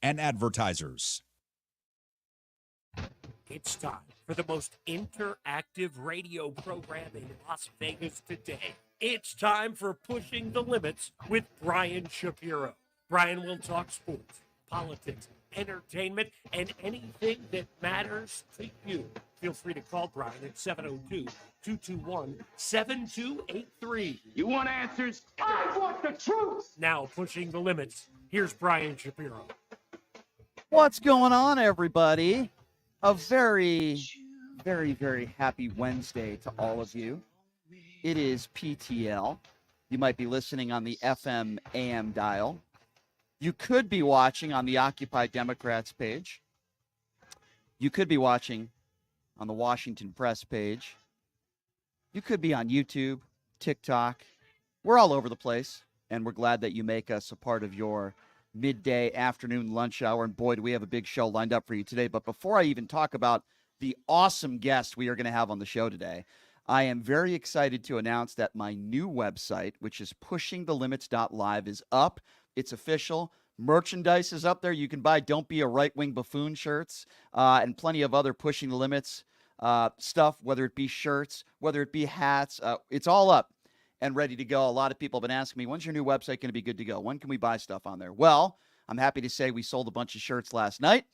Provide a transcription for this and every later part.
and advertisers. It's time for the most interactive radio program in Las Vegas today. It's time for Pushing the Limits with Brian Shapiro. Brian will talk sports, politics, entertainment, and anything that matters to you. Feel free to call Brian at 702-221-7283. You want answers? I want the truth! Now, Pushing the Limits, here's Brian Shapiro. What's going on, everybody? A very, very, very happy Wednesday to all of you. It is PTL. You might be listening on the FM AM dial. You could be watching on the Occupy Democrats page. You could be watching on the Washington Press page. You could be on YouTube, TikTok. We're all over the place, and we're glad that you make us a part of your midday, afternoon, lunch hour. And boy, do we have a big show lined up for you today. But before I even talk about the awesome guest we are going to have on the show today, I am very excited to announce that my new website, which is pushingthelimits.live, is up. It's official. Merchandise is up there. You can buy Don't Be a Right-Wing Buffoon shirts and plenty of other Pushing the Limits stuff, whether it be shirts, whether it be hats. It's all up and ready to go. A lot of people have been asking me, when's your new website going to be good to go? When can we buy stuff on there? Well, I'm happy to say we sold a bunch of shirts last night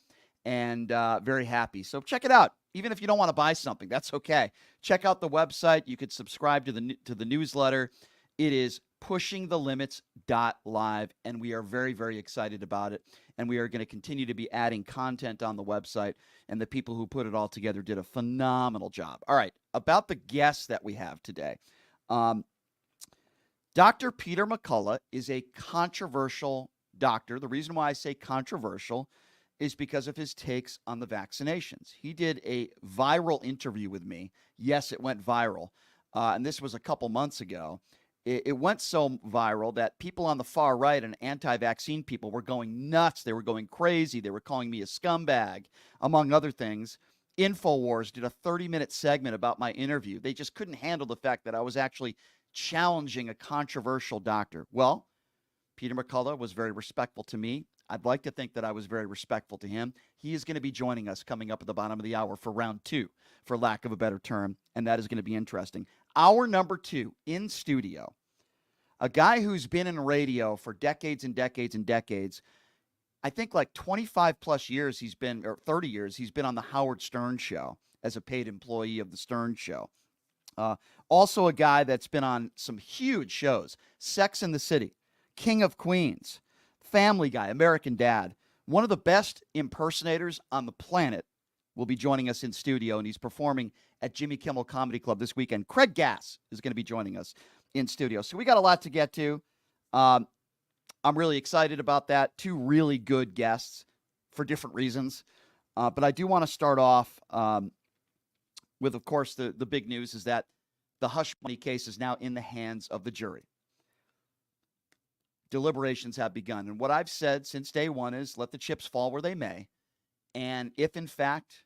and very happy. So check it out. Even if you don't want to buy something, that's okay. Check out the website. You could subscribe to the newsletter. It is pushingthelimits.live, and we are very, very excited about it. And we are going to continue to be adding content on the website, and the people who put it all together did a phenomenal job. All right, about the guests that we have today. Dr. Peter McCullough is a controversial doctor. The reason why I say controversial is because of his takes on the vaccinations. He did a viral interview with me. Yes, it went viral. And this was a couple months ago. It went so viral that people on the far right and anti-vaccine people were going nuts. They were going crazy. They were calling me a scumbag, among other things. InfoWars did a 30-minute segment about my interview. They just couldn't handle the fact that I was actually challenging a controversial doctor. Well, Peter McCullough was very respectful to me. I'd like to think that I was very respectful to him. He is going to be joining us coming up at the bottom of the hour for round two, for lack of a better term, and that is going to be interesting. Hour number two, in studio, a guy who's been in radio for decades and decades and decades. I think like 25 plus years he's been, or 30 years, he's been on the Howard Stern show as a paid employee of the Stern show. Also a guy that's been on some huge shows, Sex and the City, King of Queens, Family Guy, American Dad. One of the best impersonators on the planet will be joining us in studio, and he's performing at Jimmy Kimmel Comedy Club this weekend. Craig Gass is going to be joining us in studio. So we got a lot to get to. I'm really excited about that. Two really good guests for different reasons. But I do want to start off with, of course, the big news is that the hush money case is now in the hands of the jury. Deliberations have begun. And what I've said since day one is let the chips fall where they may. And if, in fact,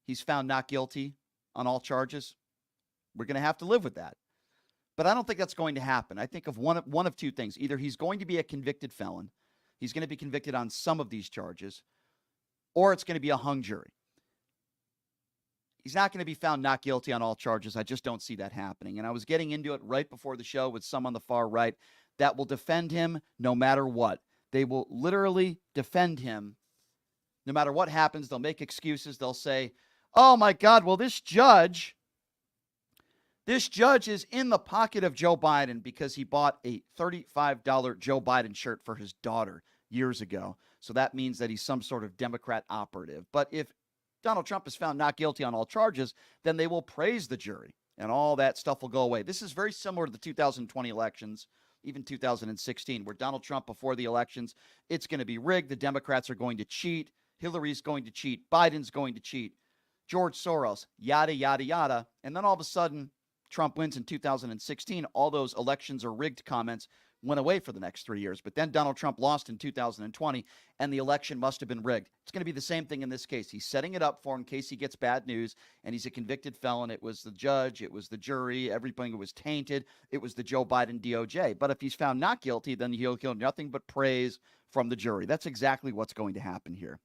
he's found not guilty on all charges, we're going to have to live with that. But I don't think that's going to happen. I think of one of two things. Either he's going to be a convicted felon, he's going to be convicted on some of these charges, or it's going to be a hung jury. He's not going to be found not guilty on all charges. I just don't see that happening. And I was getting into it right before the show with some on the far right that will defend him no matter what. They will literally defend him no matter what happens. They'll make excuses. They'll say, oh my God, well, this judge is in the pocket of Joe Biden because he bought a $35 Joe Biden shirt for his daughter years ago. So that means that he's some sort of Democrat operative. But if Donald Trump is found not guilty on all charges, then they will praise the jury and all that stuff will go away. This is very similar to the 2020 elections, even 2016, where Donald Trump, before the elections, it's going to be rigged. The Democrats are going to cheat. Hillary's going to cheat. Biden's going to cheat. George Soros, yada, yada, yada. And then all of a sudden, Trump wins in 2016. All those elections are rigged comments went away for the next 3 years. But then Donald Trump lost in 2020, and the election must have been rigged. It's going to be the same thing in this case. He's setting it up for him in case he gets bad news, and he's a convicted felon. It was the judge. It was the jury. Everything was tainted. It was the Joe Biden DOJ. But if he's found not guilty, then he'll get nothing but praise from the jury. That's exactly what's going to happen here.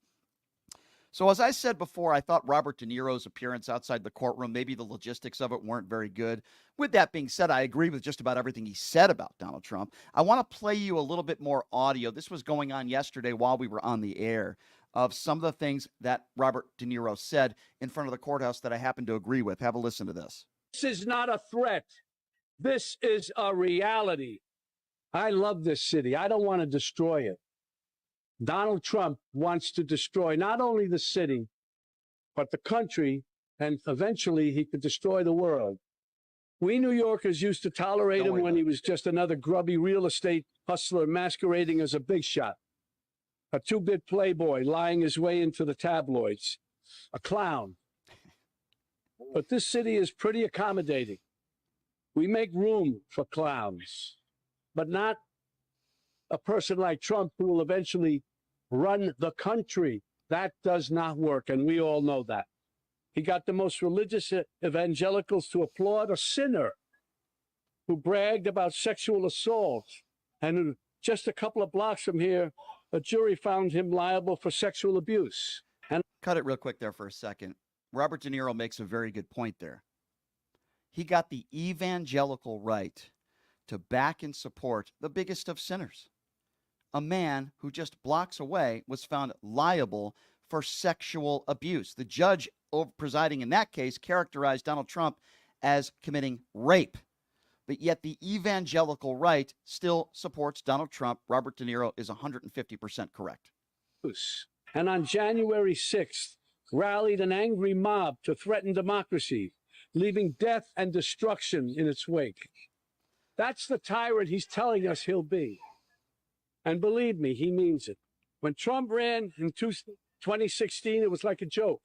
So as I said before, I thought Robert De Niro's appearance outside the courtroom, maybe the logistics of it weren't very good. With that being said, I agree with just about everything he said about Donald Trump. I want to play you a little bit more audio. This was going on yesterday while we were on the air of some of the things that Robert De Niro said in front of the courthouse that I happen to agree with. Have a listen to this. This is not a threat. This is a reality. I love this city. I don't want to destroy it. Donald Trump wants to destroy not only the city, but the country, and eventually he could destroy the world. We New Yorkers used to tolerate him when he was just another grubby real estate hustler masquerading as a big shot, a two-bit playboy lying his way into the tabloids, a clown. But this city is pretty accommodating. We make room for clowns, but not a person like Trump who will eventually run the country. That does not work, and we all know that. He got the most religious evangelicals to applaud a sinner who bragged about sexual assault, and who, just a couple of blocks from here, a jury found him liable for sexual abuse. And cut it real quick there for a second. Robert De Niro makes a very good point there. He got the evangelical right to back and support the biggest of sinners. A man who just blocks away was found liable for sexual abuse. The judge presiding in that case characterized Donald Trump as committing rape. But yet the evangelical right still supports Donald Trump. Robert De Niro is 150% correct. And on January 6th, rallied an angry mob to threaten democracy, leaving death and destruction in its wake. That's the tyrant he's telling us he'll be. And believe me, he means it. When Trump ran in 2016, it was like a joke.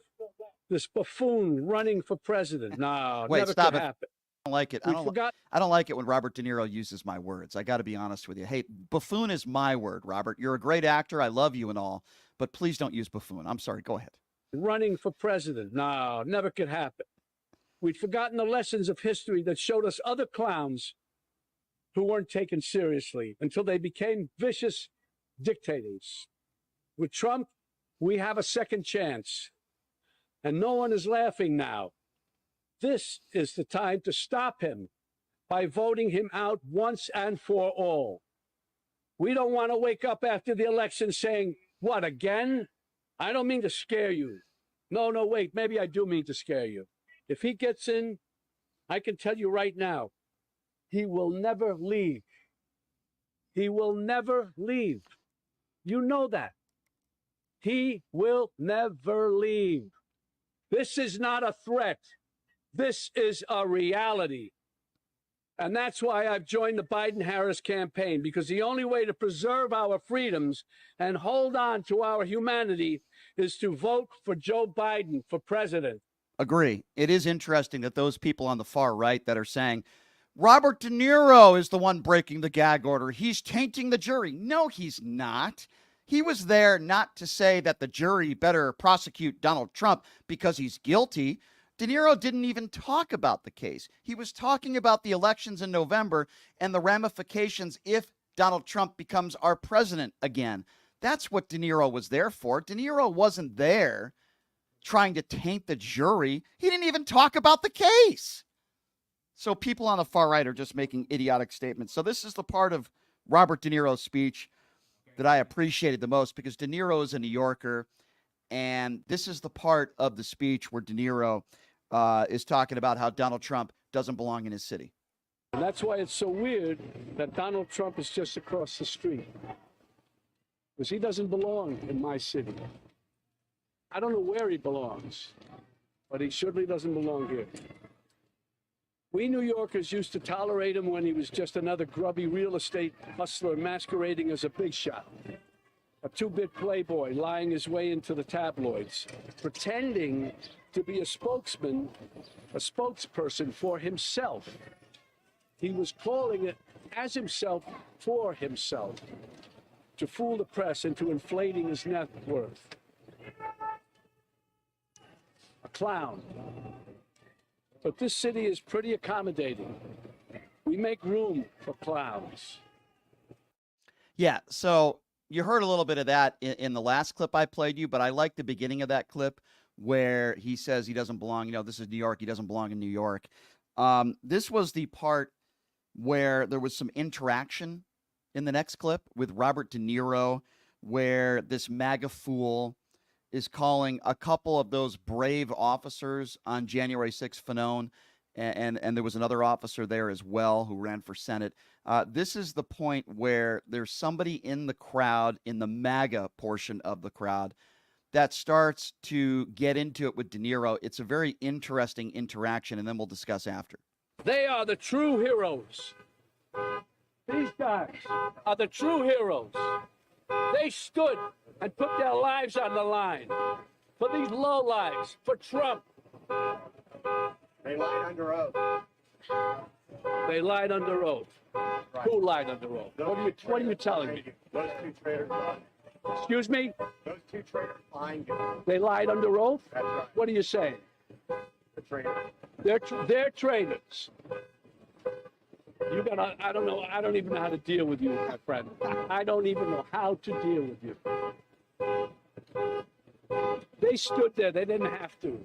This buffoon running for president. No, wait, never stop could it. happen. I don't like it. I don't like it when Robert De Niro uses my words. I got to be honest with you. Hey, buffoon is my word, Robert. You're a great actor. I love you and all, but please don't use buffoon. I'm sorry. Go ahead. Running for president. No, never could happen. We'd forgotten the lessons of history that showed us other clowns who weren't taken seriously until they became vicious dictators. With Trump, we have a second chance, and no one is laughing now. This is the time to stop him by voting him out once and for all. We don't want to wake up after the election saying, what, again? I don't mean to scare you. No, wait, maybe I do mean to scare you. If he gets in, I can tell you right now, he will never leave. He will never leave. You know that. He will never leave. This is not a threat. This is a reality. And that's why I've joined the Biden-Harris campaign, because the only way to preserve our freedoms and hold on to our humanity is to vote for Joe Biden for president. Agree. It is interesting that those people on the far right that are saying, Robert De Niro is the one breaking the gag order. He's tainting the jury. No, he's not. He was there not to say that the jury better prosecute Donald Trump because he's guilty. De Niro didn't even talk about the case. He was talking about the elections in November and the ramifications if Donald Trump becomes our president again. That's what De Niro was there for. De Niro wasn't there trying to taint the jury. He didn't even talk about the case. So people on the far right are just making idiotic statements. So this is the part of Robert De Niro's speech that I appreciated the most, because De Niro is a New Yorker, and this is the part of the speech where De Niro is talking about how Donald Trump doesn't belong in his city. And that's why it's so weird that Donald Trump is just across the street, because he doesn't belong in my city. I don't know where he belongs, but he surely doesn't belong here. We New Yorkers used to tolerate him when he was just another grubby real estate hustler masquerading as a big shot, a two-bit playboy lying his way into the tabloids, pretending to be a spokesperson for himself. He was calling it as himself for himself, to fool the press into inflating his net worth. A clown. But this city is pretty accommodating. We make room for clowns. Yeah, so you heard a little bit of that in the last clip I played you, but I like the beginning of that clip where he says he doesn't belong. This is New York. He doesn't belong in New York. This was the part where there was some interaction in the next clip with Robert De Niro, where this MAGA fool is calling a couple of those brave officers on January 6th Fanone, and there was another officer there as well who ran for Senate. This is the point where there's somebody in the crowd, in the MAGA portion of the crowd, that starts to get into it with De Niro. It's a very interesting interaction, and then we'll discuss after. They are the true heroes. These guys are the true heroes. They stood and put their lives on the line for these lowlives, for Trump. They lied under oath. They lied under oath. Right. Who lied under oath? What are you telling me? Those two traitors lied. Excuse me? Those two traitors lying. They lied under oath? That's right. What are you saying? The traitors. They're traitors. I don't know. I don't even know how to deal with you, my friend. I don't even know how to deal with you. They stood there. They didn't have to.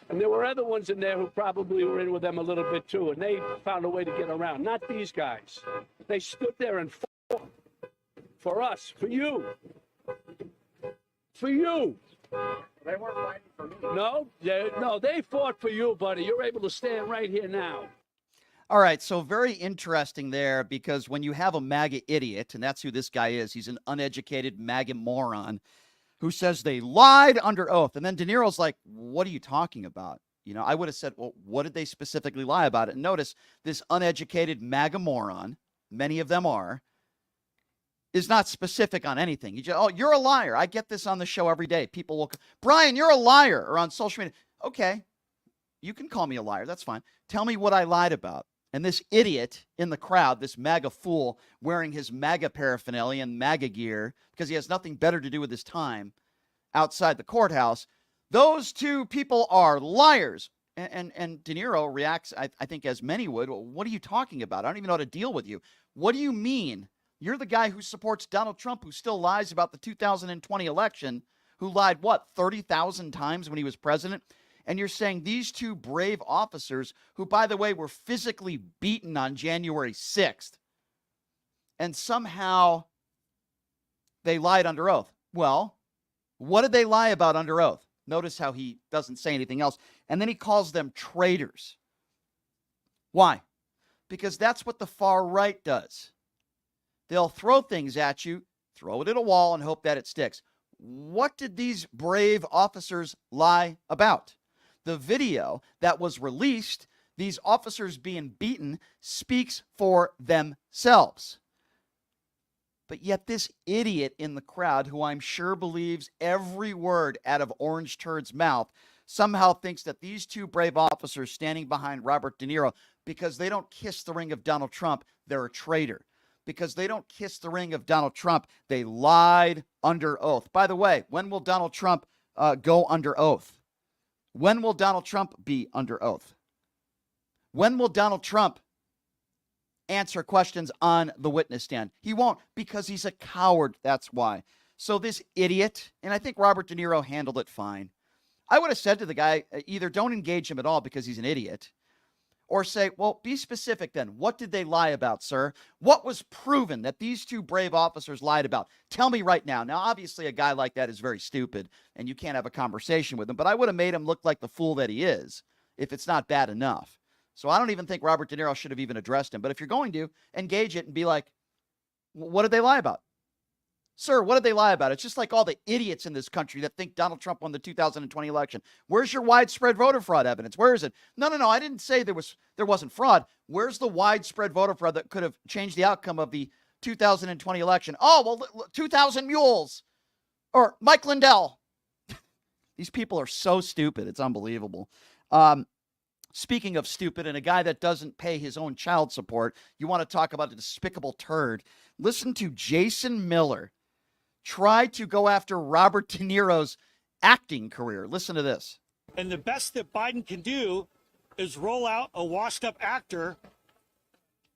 And there were other ones in there who probably were in with them a little bit too, and they found a way to get around. Not these guys. They stood there and fought for us, for you. For you. They weren't fighting for me. No, they fought for you, buddy. You're able to stand right here now. All right, so very interesting there, because when you have a MAGA idiot, and that's who this guy is, he's an uneducated MAGA moron who says they lied under oath. And then De Niro's like, what are you talking about? I would have said, well, what did they specifically lie about? And notice this uneducated MAGA moron, many of them are, is not specific on anything. He just, oh, you're a liar. I get this on the show every day. People will, Brian, you're a liar, or on social media. Okay, you can call me a liar. That's fine. Tell me what I lied about. And this idiot in the crowd, this MAGA fool wearing his MAGA paraphernalia and MAGA gear because he has nothing better to do with his time outside the courthouse, those two people are liars. And De Niro reacts, I think, as many would. Well, what are you talking about? I don't even know how to deal with you. What do you mean? You're the guy who supports Donald Trump, who still lies about the 2020 election, who lied, 30,000 times when he was president? And you're saying these two brave officers, who, by the way, were physically beaten on January 6th, and somehow they lied under oath. Well, what did they lie about under oath? Notice how he doesn't say anything else. And then he calls them traitors. Why? Because that's what the far right does. They'll throw things at you, throw it at a wall, and hope that it sticks. What did these brave officers lie about? The video that was released, these officers being beaten, speaks for themselves. But yet this idiot in the crowd, who I'm sure believes every word out of Orange Turd's mouth, somehow thinks that these two brave officers standing behind Robert De Niro, because they don't kiss the ring of Donald Trump, they're a traitor. Because they don't kiss the ring of Donald Trump, they lied under oath. By the way, when will Donald Trump go under oath? When will Donald Trump be under oath? When will Donald Trump answer questions on the witness stand? He won't, because he's a coward. That's why. So this idiot, and I think Robert De Niro handled it fine. I would have said to the guy, either don't engage him at all because he's an idiot, or say, well, be specific then. What did they lie about, sir? What was proven that these two brave officers lied about? Tell me right now. Now, obviously, a guy like that is very stupid, and you can't have a conversation with him, but I would have made him look like the fool that he is, if it's not bad enough. So I don't even think Robert De Niro should have even addressed him. But if you're going to, engage it and be like, what did they lie about? Sir, what did they lie about? It's just like all the idiots in this country that think Donald Trump won the 2020 election. Where's your widespread voter fraud evidence? Where is it? No. I didn't say there wasn't fraud. Where's the widespread voter fraud that could have changed the outcome of the 2020 election? Oh, well, 2,000 mules. Or Mike Lindell. These people are so stupid. It's unbelievable. Speaking of stupid and a guy that doesn't pay his own child support, you want to talk about a despicable turd. Listen to Jason Miller try to go after Robert De Niro's acting career. Listen to this. And the best that Biden can do is roll out a washed-up actor.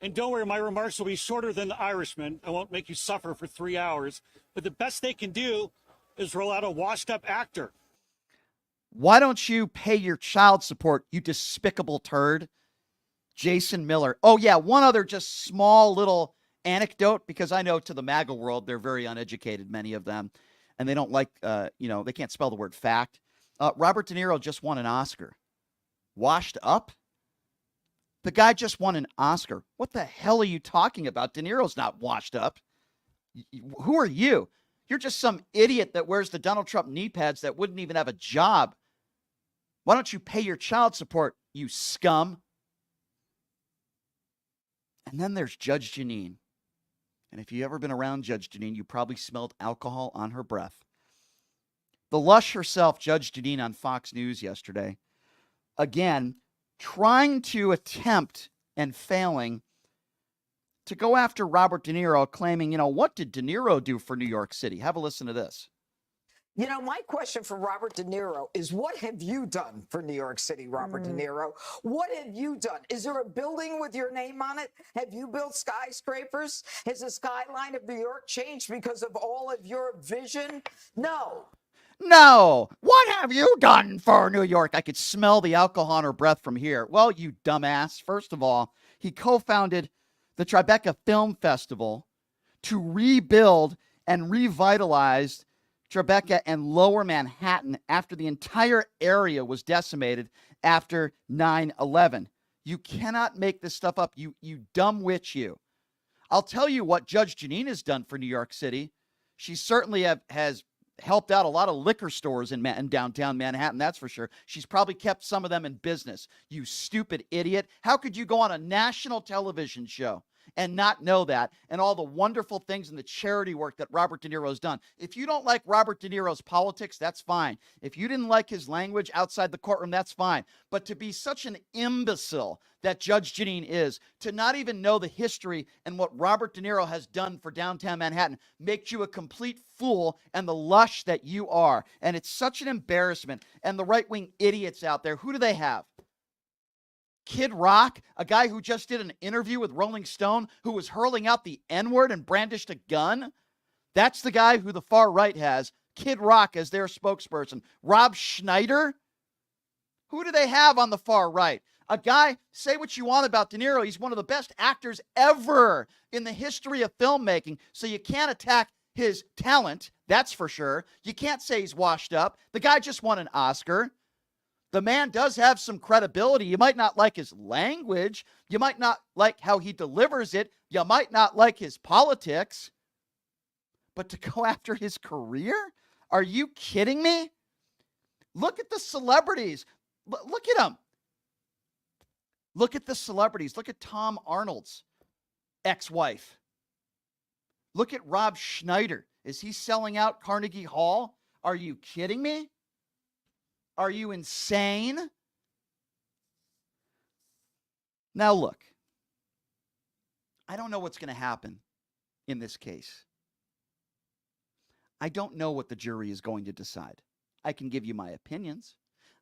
And don't worry, my remarks will be shorter than The Irishman. I won't make you suffer for 3 hours. But the best they can do is roll out a washed-up actor. Why don't you pay your child support, you despicable turd? Jason Miller. Oh, yeah, one other just small little anecdote, because I know to the MAGA world, they're very uneducated, many of them, and they don't like, they can't spell the word fact. Robert De Niro just won an Oscar. Washed up? The guy just won an Oscar. What the hell are you talking about? De Niro's not washed up. Who are you? You're just some idiot that wears the Donald Trump knee pads that wouldn't even have a job. Why don't you pay your child support, you scum? And then there's Judge Jeanine. And if you've ever been around Judge Jeanine, you probably smelled alcohol on her breath. The lush herself, Judge Jeanine, on Fox News yesterday, again, trying to attempt and failing to go after Robert De Niro, claiming, what did De Niro do for New York City? Have a listen to this. My question for Robert De Niro is, what have you done for New York City, Robert De Niro? What have you done? Is there a building with your name on it? Have you built skyscrapers? Has the skyline of New York changed because of all of your vision? No. No. What have you done for New York? I could smell the alcohol on her breath from here. Well, you dumbass. First of all, he co-founded the Tribeca Film Festival to rebuild and revitalize Tribeca and Lower Manhattan after the entire area was decimated after 9/11. You cannot make this stuff up. You dumb witch, you. I'll tell you what Judge Jeanine has done for New York City. She certainly has helped out a lot of liquor stores in downtown Manhattan, that's for sure. She's probably kept some of them in business. You stupid idiot. How could you go on a national television show and not know that, and all the wonderful things and the charity work that Robert De Niro's done? If you don't like Robert De Niro's politics, that's fine. If you didn't like his language outside the courtroom, that's fine. But to be such an imbecile that Judge Jeanine is, to not even know the history and what Robert De Niro has done for downtown Manhattan, makes you a complete fool and the lush that you are. And it's such an embarrassment. And the right-wing idiots out there, who do they have? Kid Rock, a guy who just did an interview with Rolling Stone, who was hurling out the N-word and brandished a gun. That's the guy who the far right has, Kid Rock, as their spokesperson. Rob Schneider? Who do they have on the far right? A guy, say what you want about De Niro, he's one of the best actors ever in the history of filmmaking, so you can't attack his talent, that's for sure. You can't say he's washed up. The guy just won an Oscar. The man does have some credibility. You might not like his language. You might not like how he delivers it. You might not like his politics. But to go after his career? Are you kidding me? Look at the celebrities. Look at them. Look at the celebrities. Look at Tom Arnold's ex-wife. Look at Rob Schneider. Is he selling out Carnegie Hall? Are you kidding me? Are you insane? Now look, I don't know what's going to happen in this case. I don't know what the jury is going to decide. I can give you my opinions.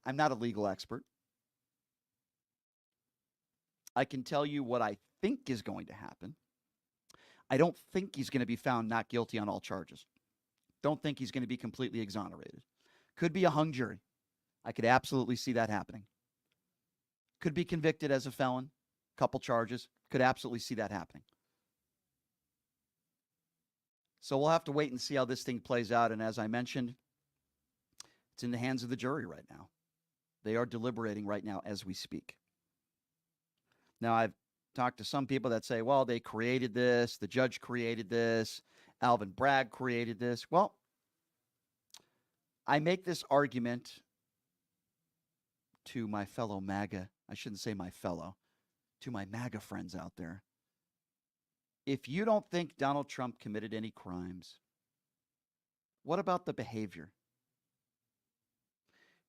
I'm not a legal expert. I can tell you what I think is going to happen. I don't think he's going to be found not guilty on all charges. Don't think he's going to be completely exonerated. Could be a hung jury. I could absolutely see that happening. Could be convicted as a felon, couple charges. Could absolutely see that happening. So we'll have to wait and see how this thing plays out. And as I mentioned, it's in the hands of the jury right now. They are deliberating right now as we speak. Now, I've talked to some people that say, well, they created this, the judge created this, Alvin Bragg created this. Well, I make this argument to my fellow MAGA, I shouldn't say my fellow, to my MAGA friends out there. If you don't think Donald Trump committed any crimes, what about the behavior?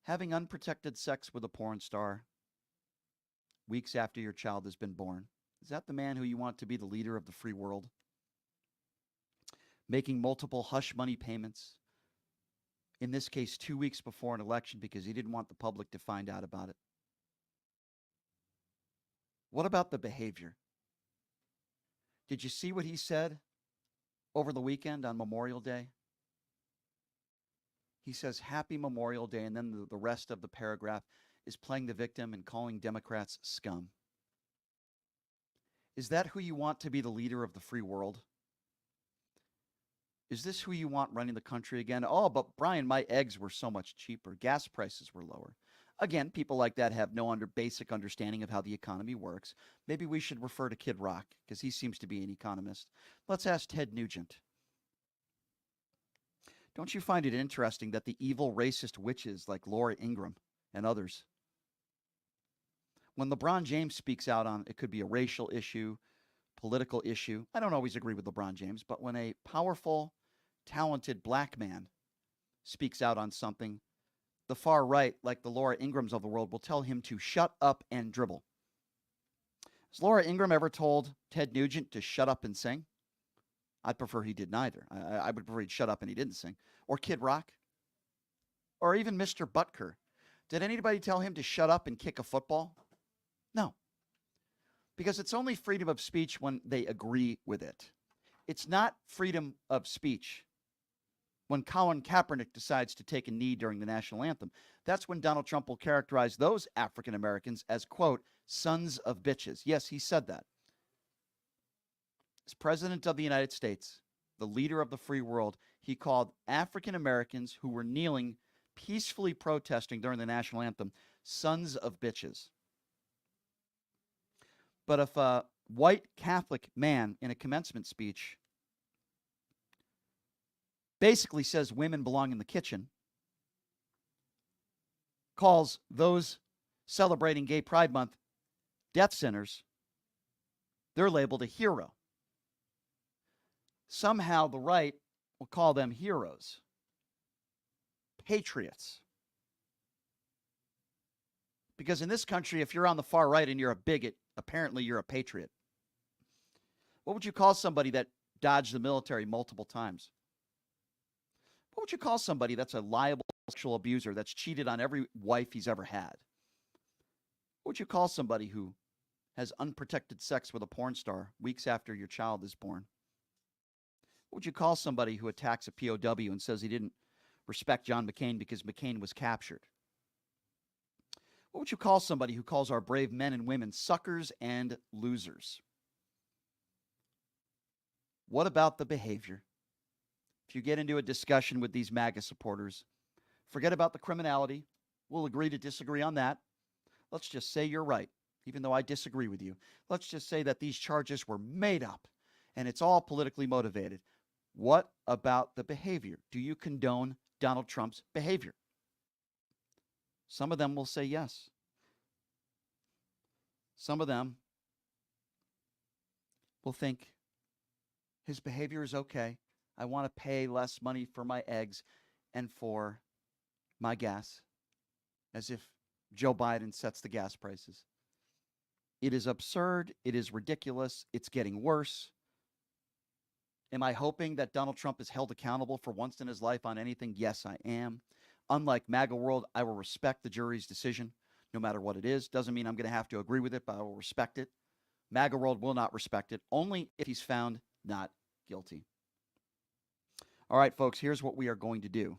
Having unprotected sex with a porn star, weeks after your child has been born? Is that the man who you want to be the leader of the free world? Making multiple hush money payments, in this case 2 weeks before an election because he didn't want the public to find out about it. What about the behavior? Did you see what he said over the weekend on Memorial Day? He says, Happy Memorial Day, and then the rest of the paragraph is playing the victim and calling Democrats scum. Is that who you want to be the leader of the free world? Is this who you want running the country again? Oh, but Brian, my eggs were so much cheaper. Gas prices were lower. Again, people like that have no basic understanding of how the economy works. Maybe we should refer to Kid Rock because he seems to be an economist. Let's ask Ted Nugent. Don't you find it interesting that the evil racist witches like Laura Ingraham and others, when LeBron James speaks out on, it could be a racial issue, political issue. I don't always agree with LeBron James, but when a powerful, talented black man speaks out on something, the far right, like the Laura Ingrams of the world, will tell him to shut up and dribble. Has Laura Ingraham ever told Ted Nugent to shut up and sing? I'd prefer he did neither. I would prefer he'd shut up and he didn't sing. Or Kid Rock. Or even Mr. Butker. Did anybody tell him to shut up and kick a football? No. Because it's only freedom of speech when they agree with it. It's not freedom of speech when Colin Kaepernick decides to take a knee during the national anthem. That's when Donald Trump will characterize those African Americans as, quote, sons of bitches. Yes, he said that. As president of the United States, the leader of the free world, he called African Americans who were kneeling, peacefully protesting during the national anthem, sons of bitches. But if a white Catholic man in a commencement speech basically says women belong in the kitchen, calls those celebrating Gay Pride Month death sinners, they're labeled a hero. Somehow the right will call them heroes, patriots. Because in this country, if you're on the far right and you're a bigot, apparently you're a patriot. What would you call somebody that dodged the military multiple times? What would you call somebody that's a liable sexual abuser that's cheated on every wife he's ever had? What would you call somebody who has unprotected sex with a porn star weeks after your child is born? What would you call somebody who attacks a POW and says he didn't respect John McCain because McCain was captured? What would you call somebody who calls our brave men and women suckers and losers? What about the behavior? If you get into a discussion with these MAGA supporters, forget about the criminality. We'll agree to disagree on that. Let's just say you're right, even though I disagree with you. Let's just say that these charges were made up and it's all politically motivated. What about the behavior? Do you condone Donald Trump's behavior? Some of them will say yes. Some of them will think his behavior is okay. I want to pay less money for my eggs and for my gas, as if Joe Biden sets the gas prices. It is absurd. It is ridiculous. It's getting worse. Am I hoping that Donald Trump is held accountable for once in his life on anything? Yes, I am. Unlike MAGA world, I will respect the jury's decision, no matter what it is. Doesn't mean I'm going to have to agree with it, but I will respect it. MAGA world will not respect it, only if he's found not guilty. All right, folks, here's what we are going to do.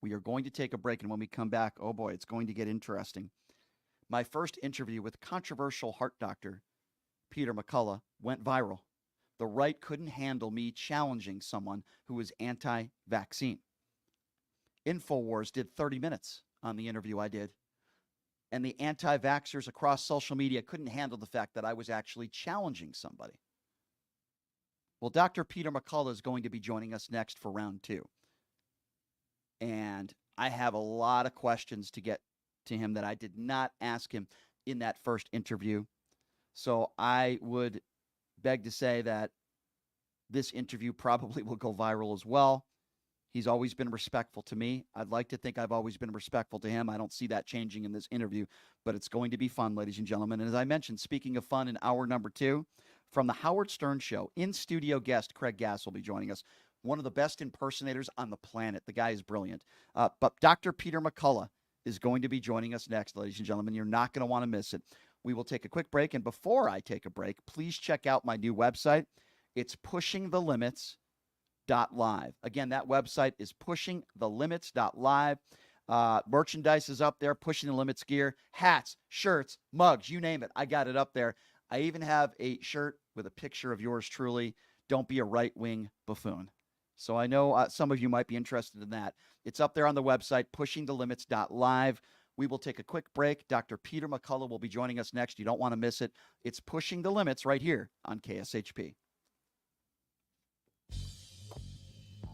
We are going to take a break, and when we come back, oh boy, it's going to get interesting. My first interview with controversial heart doctor Peter McCullough went viral. The right couldn't handle me challenging someone who was anti-vaccine. InfoWars did 30 minutes on the interview I did, and the anti-vaxxers across social media couldn't handle the fact that I was actually challenging somebody. Well, Dr. Peter McCullough is going to be joining us next for round 2. And I have a lot of questions to get to him that I did not ask him in that first interview. So I would beg to say that this interview probably will go viral as well. He's always been respectful to me. I'd like to think I've always been respectful to him. I don't see that changing in this interview, but it's going to be fun, ladies and gentlemen. And as I mentioned, speaking of fun, in hour number 2, from the Howard Stern Show, in-studio guest Craig Gass will be joining us, one of the best impersonators on the planet. The guy is brilliant. But Dr. Peter McCullough is going to be joining us next, ladies and gentlemen. You're not going to want to miss it. We will take a quick break, and before I take a break, please check out my new website. It's pushingthelimits.live. Again, that website is pushingthelimits.live. Merchandise is up there, Pushing the Limits gear, hats, shirts, mugs, you name it. I got it up there. I even have a shirt with a picture of yours truly. Don't be a right-wing buffoon. So I know some of you might be interested in that. It's up there on the website, pushingthelimits.live. We will take a quick break. Dr. Peter McCullough will be joining us next. You don't want to miss it. It's Pushing the Limits right here on KSHP.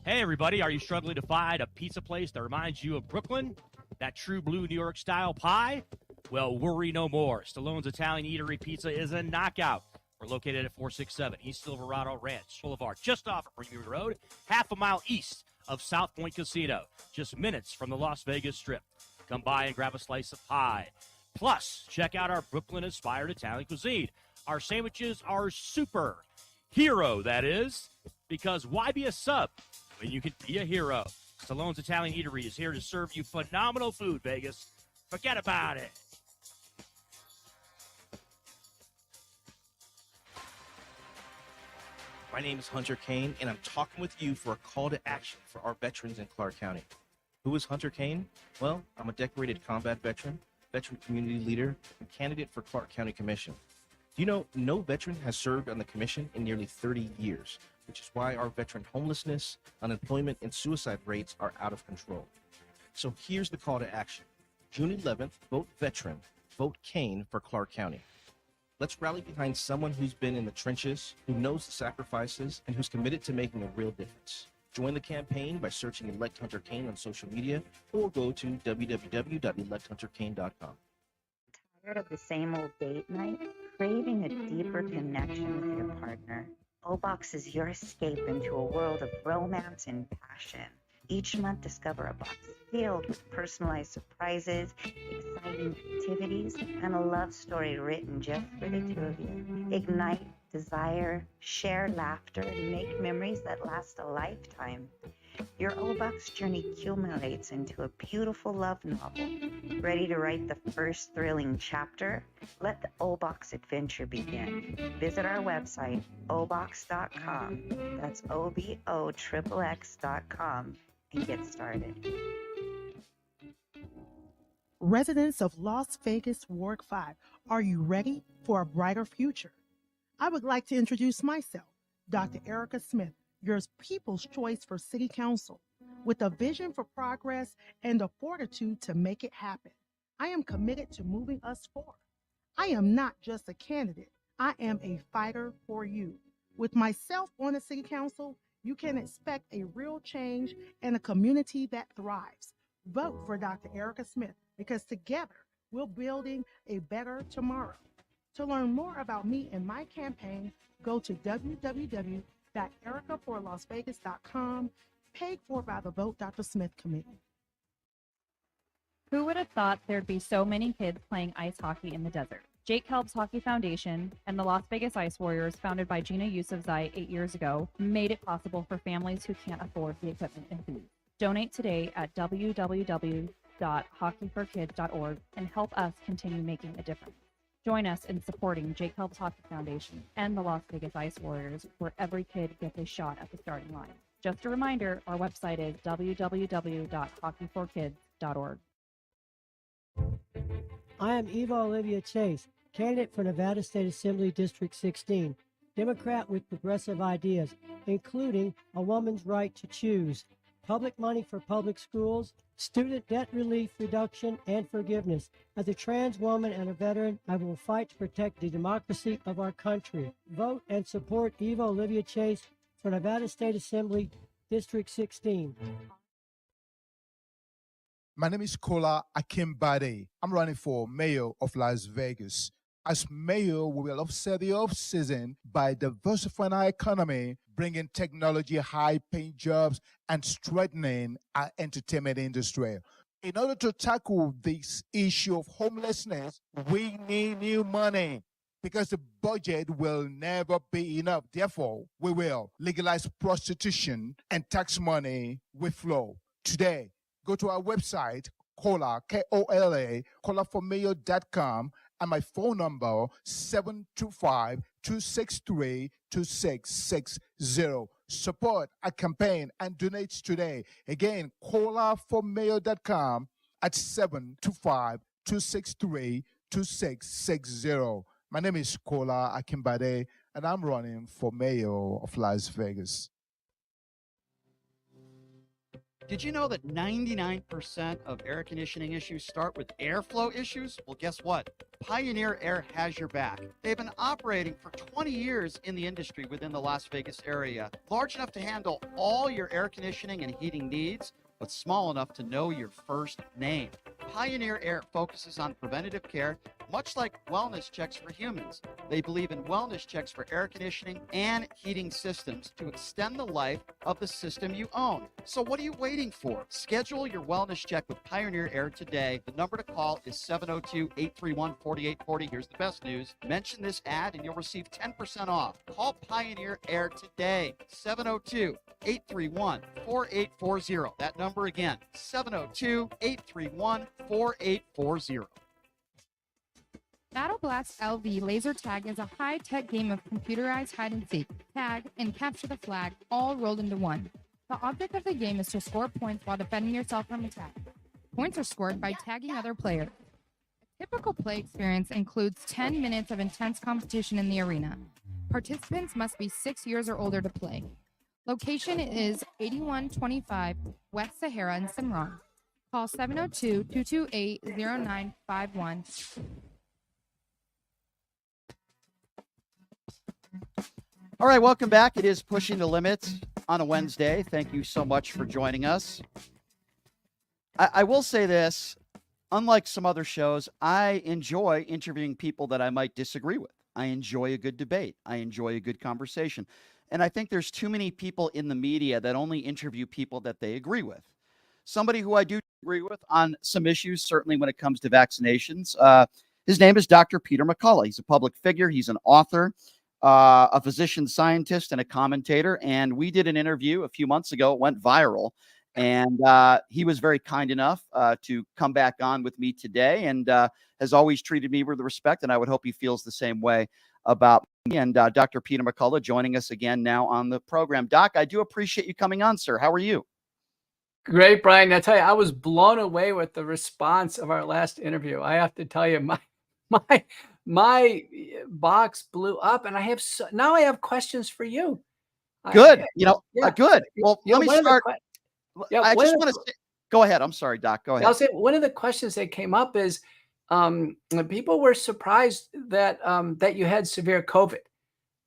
Hey, everybody. Are you struggling to find a pizza place that reminds you of Brooklyn? That true blue New York style pie? Well, worry no more. Stallone's Italian Eatery Pizza is a knockout. We're located at 467 East Silverado Ranch Boulevard, just off of Premier Road, half a mile east of South Point Casino, just minutes from the Las Vegas Strip. Come by and grab a slice of pie. Plus, check out our Brooklyn-inspired Italian cuisine. Our sandwiches are super. Hero, that is. Because why be a sub when you can be a hero? Stallone's Italian Eatery is here to serve you phenomenal food, Vegas. Forget about it. My name is Hunter Kane, and I'm talking with you for a call to action for our veterans in Clark County. Who is Hunter Kane? Well, I'm a decorated combat veteran, veteran community leader, and candidate for Clark County Commission. Do you know no veteran has served on the commission in nearly 30 years, which is why our veteran homelessness, unemployment, and suicide rates are out of control. So here's the call to action. June 11th, vote veteran, vote Kane for Clark County. Let's rally behind someone who's been in the trenches, who knows the sacrifices, and who's committed to making a real difference. Join the campaign by searching Elect Hunter Kane on social media or go to www.electhunterkane.com. Tired of the same old date night? Craving a deeper connection with your partner? O-Box is your escape into a world of romance and passion. Each month, discover a box filled with personalized surprises, exciting activities, and a love story written just for the two of you. Ignite desire, share laughter, and make memories that last a lifetime. Your O-Box journey accumulates into a beautiful love novel. Ready to write the first thrilling chapter? Let the O-Box adventure begin. Visit our website, obox.com. That's OBOXXX.com and get started. Residents of Las Vegas, Ward 5, are you ready for a brighter future? I would like to introduce myself, Dr. Erica Smith, your People's Choice for City Council, with a vision for progress and the fortitude to make it happen. I am committed to moving us forward. I am not just a candidate, I am a fighter for you. With myself on the City Council, you can expect a real change and a community that thrives. Vote for Dr. Erica Smith, because together we're building a better tomorrow. To learn more about me and my campaign, go to www.ericaforlasvegas.com, paid for by the Vote Dr. Smith Committee. Who would have thought there'd be so many kids playing ice hockey in the desert? Jake Helps Hockey Foundation and the Las Vegas Ice Warriors, founded by Gina Yousafzai 8 years ago, made it possible for families who can't afford the equipment and food. Donate today at www.hockeyforkids.org and help us continue making a difference. Join us in supporting Jake Helps Hockey Foundation and the Las Vegas Ice Warriors, where every kid gets a shot at the starting line. Just a reminder, our website is www.hockeyforkids.org. I am Eva Olivia Chase, candidate for Nevada State Assembly District 16, Democrat with progressive ideas, including a woman's right to choose, public money for public schools, student debt relief reduction, and forgiveness. As a trans woman and a veteran, I will fight to protect the democracy of our country. Vote and support Eva Olivia Chase for Nevada State Assembly District 16. My name is Kola Akimbade. I'm running for mayor of Las Vegas. As mayor, we will offset the off-season by diversifying our economy, bringing technology, high-paying jobs, and strengthening our entertainment industry. In order to tackle this issue of homelessness, we need new money because the budget will never be enough. Therefore, we will legalize prostitution and tax money will flow. Today, go to our website, Kola, K-O-L-A, kolaformayor.com, and my phone number, 725-263-2660. Support our campaign and donate today. Again, kolaformayor.com at 725-263-2660. My name is Kola Akimbade, and I'm running for mayor of Las Vegas. Did you know that 99% of air conditioning issues start with airflow issues? Well, guess what? Pioneer Air has your back. They've been operating for 20 years in the industry within the Las Vegas area, large enough to handle all your air conditioning and heating needs, but small enough to know your first name. Pioneer Air focuses on preventative care, much like wellness checks for humans. They believe in wellness checks for air conditioning and heating systems to extend the life of the system you own. So what are you waiting for? Schedule your wellness check with Pioneer Air today. The number to call is 702-831-4840. Here's the best news. Mention this ad and you'll receive 10% off. Call Pioneer Air today. 702-831-4840. That number again, 702-831-4840. Battle Blast LV Laser Tag is a high-tech game of computerized hide-and-seek, tag, and capture the flag, all rolled into one. The object of the game is to score points while defending yourself from attack. Points are scored by tagging other players. A typical play experience includes 10 minutes of intense competition in the arena. Participants must be 6 years or older to play. Location is 8125 West Sahara in Cimarron. Call 702-228-0951. All right, welcome back. It is Pushing the Limits on a Wednesday. Thank you so much for joining us. I will say this, unlike some other shows, I enjoy interviewing people that I might disagree with. I enjoy a good debate. I enjoy a good conversation. And I think there's too many people in the media that only interview people that they agree with. Somebody who I do agree with on some issues, certainly when it comes to vaccinations, his name is Dr. Peter McCullough. He's a public figure. He's an author, a physician scientist, and a commentator. And we did an interview a few months ago. It went viral. And he was very kind enough to come back on with me today and has always treated me with respect. And I would hope he feels the same way about me. And Dr. Peter McCullough joining us again now on the program. Doc, I do appreciate you coming on, sir. How are you? Great, Brian. I tell you, I was blown away with the response of our last interview. I have to tell you, my box blew up, and now I have questions for you. Good. Good. Well, let me start. I just want to say, go ahead. I'm sorry, Doc. Go ahead. I'll say one of the questions that came up is people were surprised that that you had severe COVID.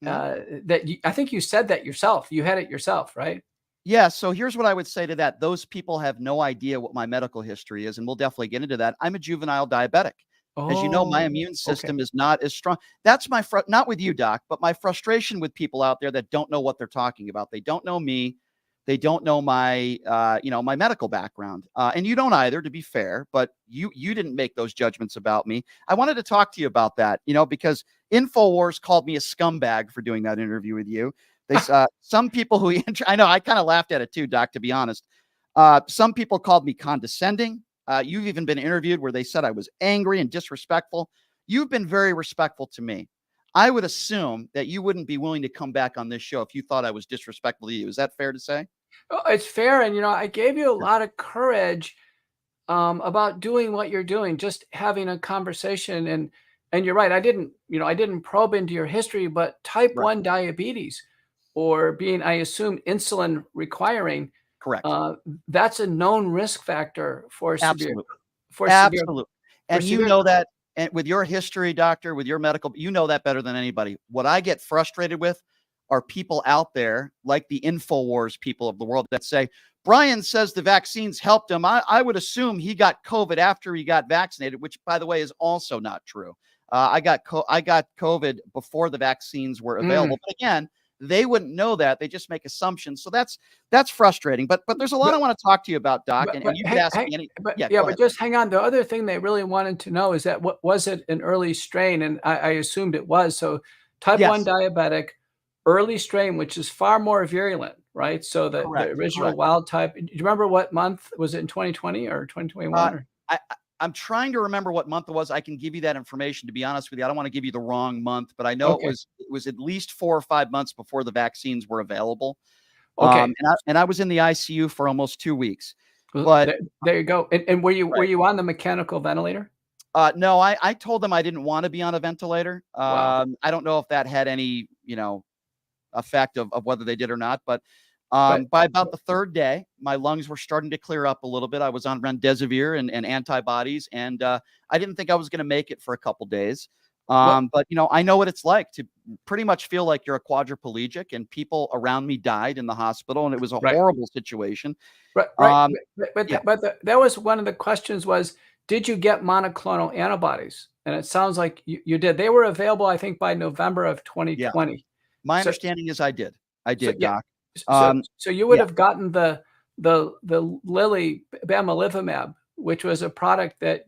I think you said that yourself. You had it yourself, right? Yeah. So here's what I would say to that. Those people have no idea what my medical history is, and we'll definitely get into that. I'm a juvenile diabetic. As you know, my immune system is not as strong. That's my not with you, Doc, but my frustration with people out there that don't know what they're talking about. They don't know me. They don't know my, my medical background. And you don't either, to be fair, but you didn't make those judgments about me. I wanted to talk to you about that, because InfoWars called me a scumbag for doing that interview with you. They some people who, I know, I kind of laughed at it too, Doc, to be honest. Some people called me condescending. You've even been interviewed where they said I was angry and disrespectful. You've been very respectful to me. I would assume that you wouldn't be willing to come back on this show if you thought I was disrespectful to you. Is that fair to say? Oh, it's fair. And, I gave you a lot of courage about doing what you're doing, just having a conversation. And you're right. I didn't probe into your history, but type 1 diabetes or being, I assume, insulin requiring. Correct. That's a known risk factor for severe. Absolutely. And you know that, and with your history, doctor, with your medical, you know that better than anybody. What I get frustrated with are people out there like the InfoWars people of the world that say, Brian says the vaccines helped him. I would assume he got COVID after he got vaccinated, which, by the way, is also not true. I got COVID before the vaccines were available. But again, they wouldn't know that. They just make assumptions. So that's frustrating. But there's a lot I want to talk to you about, Doc. And you could ask me any. But Yeah, yeah, go but ahead. just hang on. The other thing they really wanted to know is that was it an early strain? And I assumed it was. So type 1 Yes. diabetic, early strain, which is far more virulent, right? So the Correct, original correct. wild type. Do you remember what month? Was it in 2020 or 2021? Or? I'm trying to remember what month it was. I can give you that information. To be honest with you, I don't want to give you the wrong month, but I know Okay. it was at least 4 or 5 months before the vaccines were available. Okay. And I was in the ICU for almost 2 weeks. Well, But there you go. And were right. you on the mechanical ventilator? No, I told them I didn't want to be on a ventilator. Wow. I don't know if that had any, effect of whether they did or not. But But by about the third day, my lungs were starting to clear up a little bit. I was on remdesivir and antibodies, and I didn't think I was going to make it for a couple days. Well- But I know what it's like to pretty much feel like you're a quadriplegic, and people around me died in the hospital, and it was a Right. horrible situation. Right. Yeah. That was one of the questions was, did you get monoclonal antibodies? And it sounds like you did. They were available, I think, by November of 2020. My So- understanding is I did. I did, yeah. Doc. So you would yeah. have gotten the Lilly bamlanivimab, which was a product that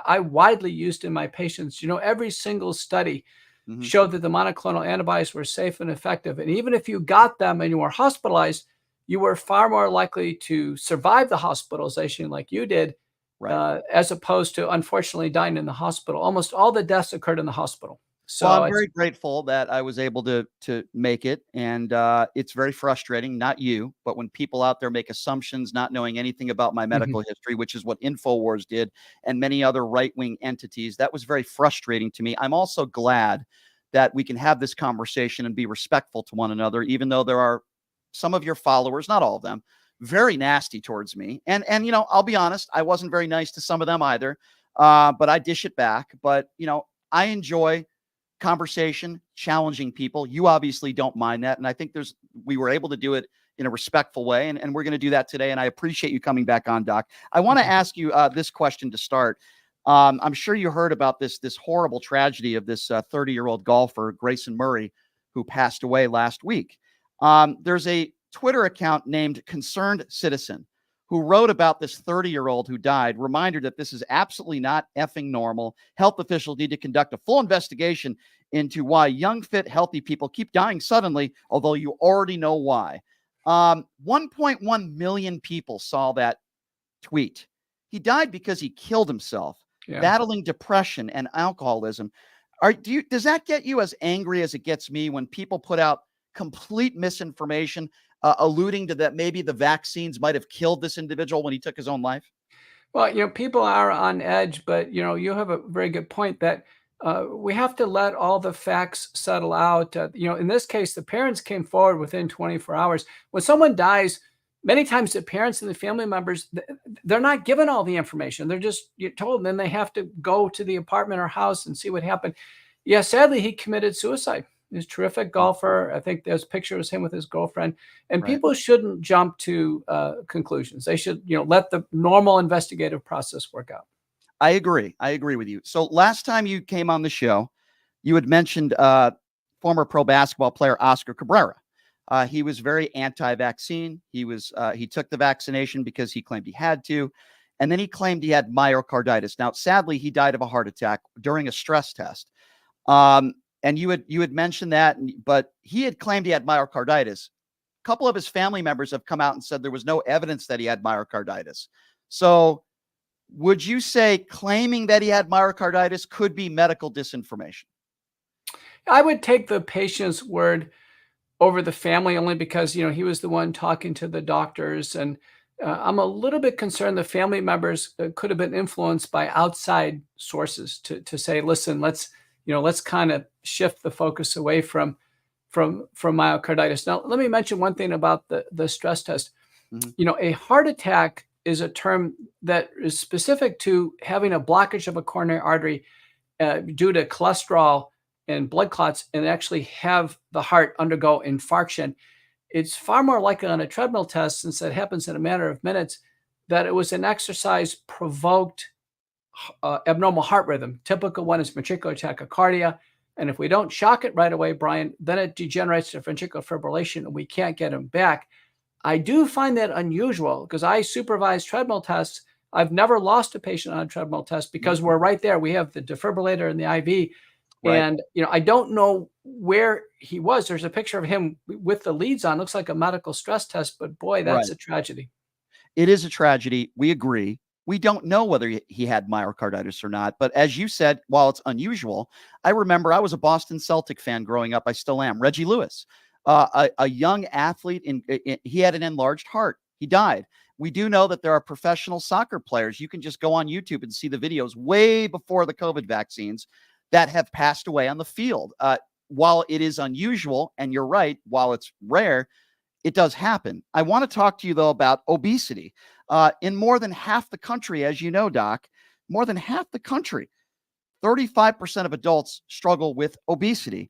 I widely used in my patients. Every single study Mhm. showed that the monoclonal antibodies were safe and effective. And even if you got them and you were hospitalized, you were far more likely to survive the hospitalization like you did, Right. as opposed to unfortunately dying in the hospital. Almost all the deaths occurred in the hospital. So Well, I'm it's very grateful that I was able to make it, and it's very frustrating. Not you, but when people out there make assumptions, not knowing anything about my medical history, which is what Infowars did, and many other right-wing entities. That was very frustrating to me. I'm also glad that we can have this conversation and be respectful to one another, even though there are some of your followers, not all of them, very nasty towards me. And I'll be honest, I wasn't very nice to some of them either, but I dish it back. But I enjoy conversation, challenging people. You obviously don't mind that. And I think we were able to do it in a respectful way. And we're going to do that today. And I appreciate you coming back on, Doc. I want to ask you this question to start. I'm sure you heard about this horrible tragedy of this 30-year-old golfer, Grayson Murray, who passed away last week. There's a Twitter account named Concerned Citizen who wrote about this 30-year-old who died, reminder that this is absolutely not effing normal. Health officials need to conduct a full investigation into why young, fit, healthy people keep dying suddenly, although you already know why. 1.1 million people saw that tweet. He died because he killed himself, battling depression and alcoholism. Does that get you as angry as it gets me when people put out complete misinformation, alluding to that maybe the vaccines might have killed this individual when he took his own life? Well, people are on edge, but you have a very good point that we have to let all the facts settle out. In this case, the parents came forward within 24 hours. When someone dies, many times the parents and the family members, they're not given all the information. They're just told, and then they have to go to the apartment or house and see what happened. Yeah, sadly, he committed suicide. He's a terrific golfer. I think there's pictures of him with his girlfriend. And Right. people shouldn't jump to conclusions. They should, let the normal investigative process work out. I agree. I agree with you. So last time you came on the show, you had mentioned former pro basketball player Oscar Cabrera. He was very anti-vaccine. He took the vaccination because he claimed he had to, and then he claimed he had myocarditis. Now, sadly, he died of a heart attack during a stress test. And you had mentioned that, but he had claimed he had myocarditis. A couple of his family members have come out and said there was no evidence that he had myocarditis. So would you say claiming that he had myocarditis could be medical disinformation? I would take the patient's word over the family only because, he was the one talking to the doctors. And I'm a little bit concerned the family members could have been influenced by outside sources to say, listen, let's kind of shift the focus away from myocarditis. Now, let me mention one thing about the stress test. Mm-hmm. A heart attack is a term that is specific to having a blockage of a coronary artery due to cholesterol and blood clots, and actually have the heart undergo infarction. It's far more likely on a treadmill test, since it happens in a matter of minutes, that it was an exercise provoked abnormal heart rhythm. Typical one is ventricular tachycardia. And if we don't shock it right away, Brian, then it degenerates to ventricular fibrillation and we can't get him back. I do find that unusual because I supervise treadmill tests. I've never lost a patient on a treadmill test because we're right there. We have the defibrillator and the IV. Right. And, I don't know where he was. There's a picture of him with the leads on. Looks like a medical stress test, but boy, that's Right. a tragedy. It is a tragedy. We agree. We don't know whether he had myocarditis or not. But as you said, while it's unusual, I remember I was a Boston Celtic fan growing up. I still am. Reggie Lewis, a young athlete, he had an enlarged heart. He died. We do know that there are professional soccer players. You can just go on YouTube and see the videos way before the COVID vaccines that have passed away on the field. While it is unusual, and you're right, while it's rare, it does happen. I want to talk to you, though, about obesity. In more than half the country, as you know, Doc, more than half the country, 35% of adults struggle with obesity.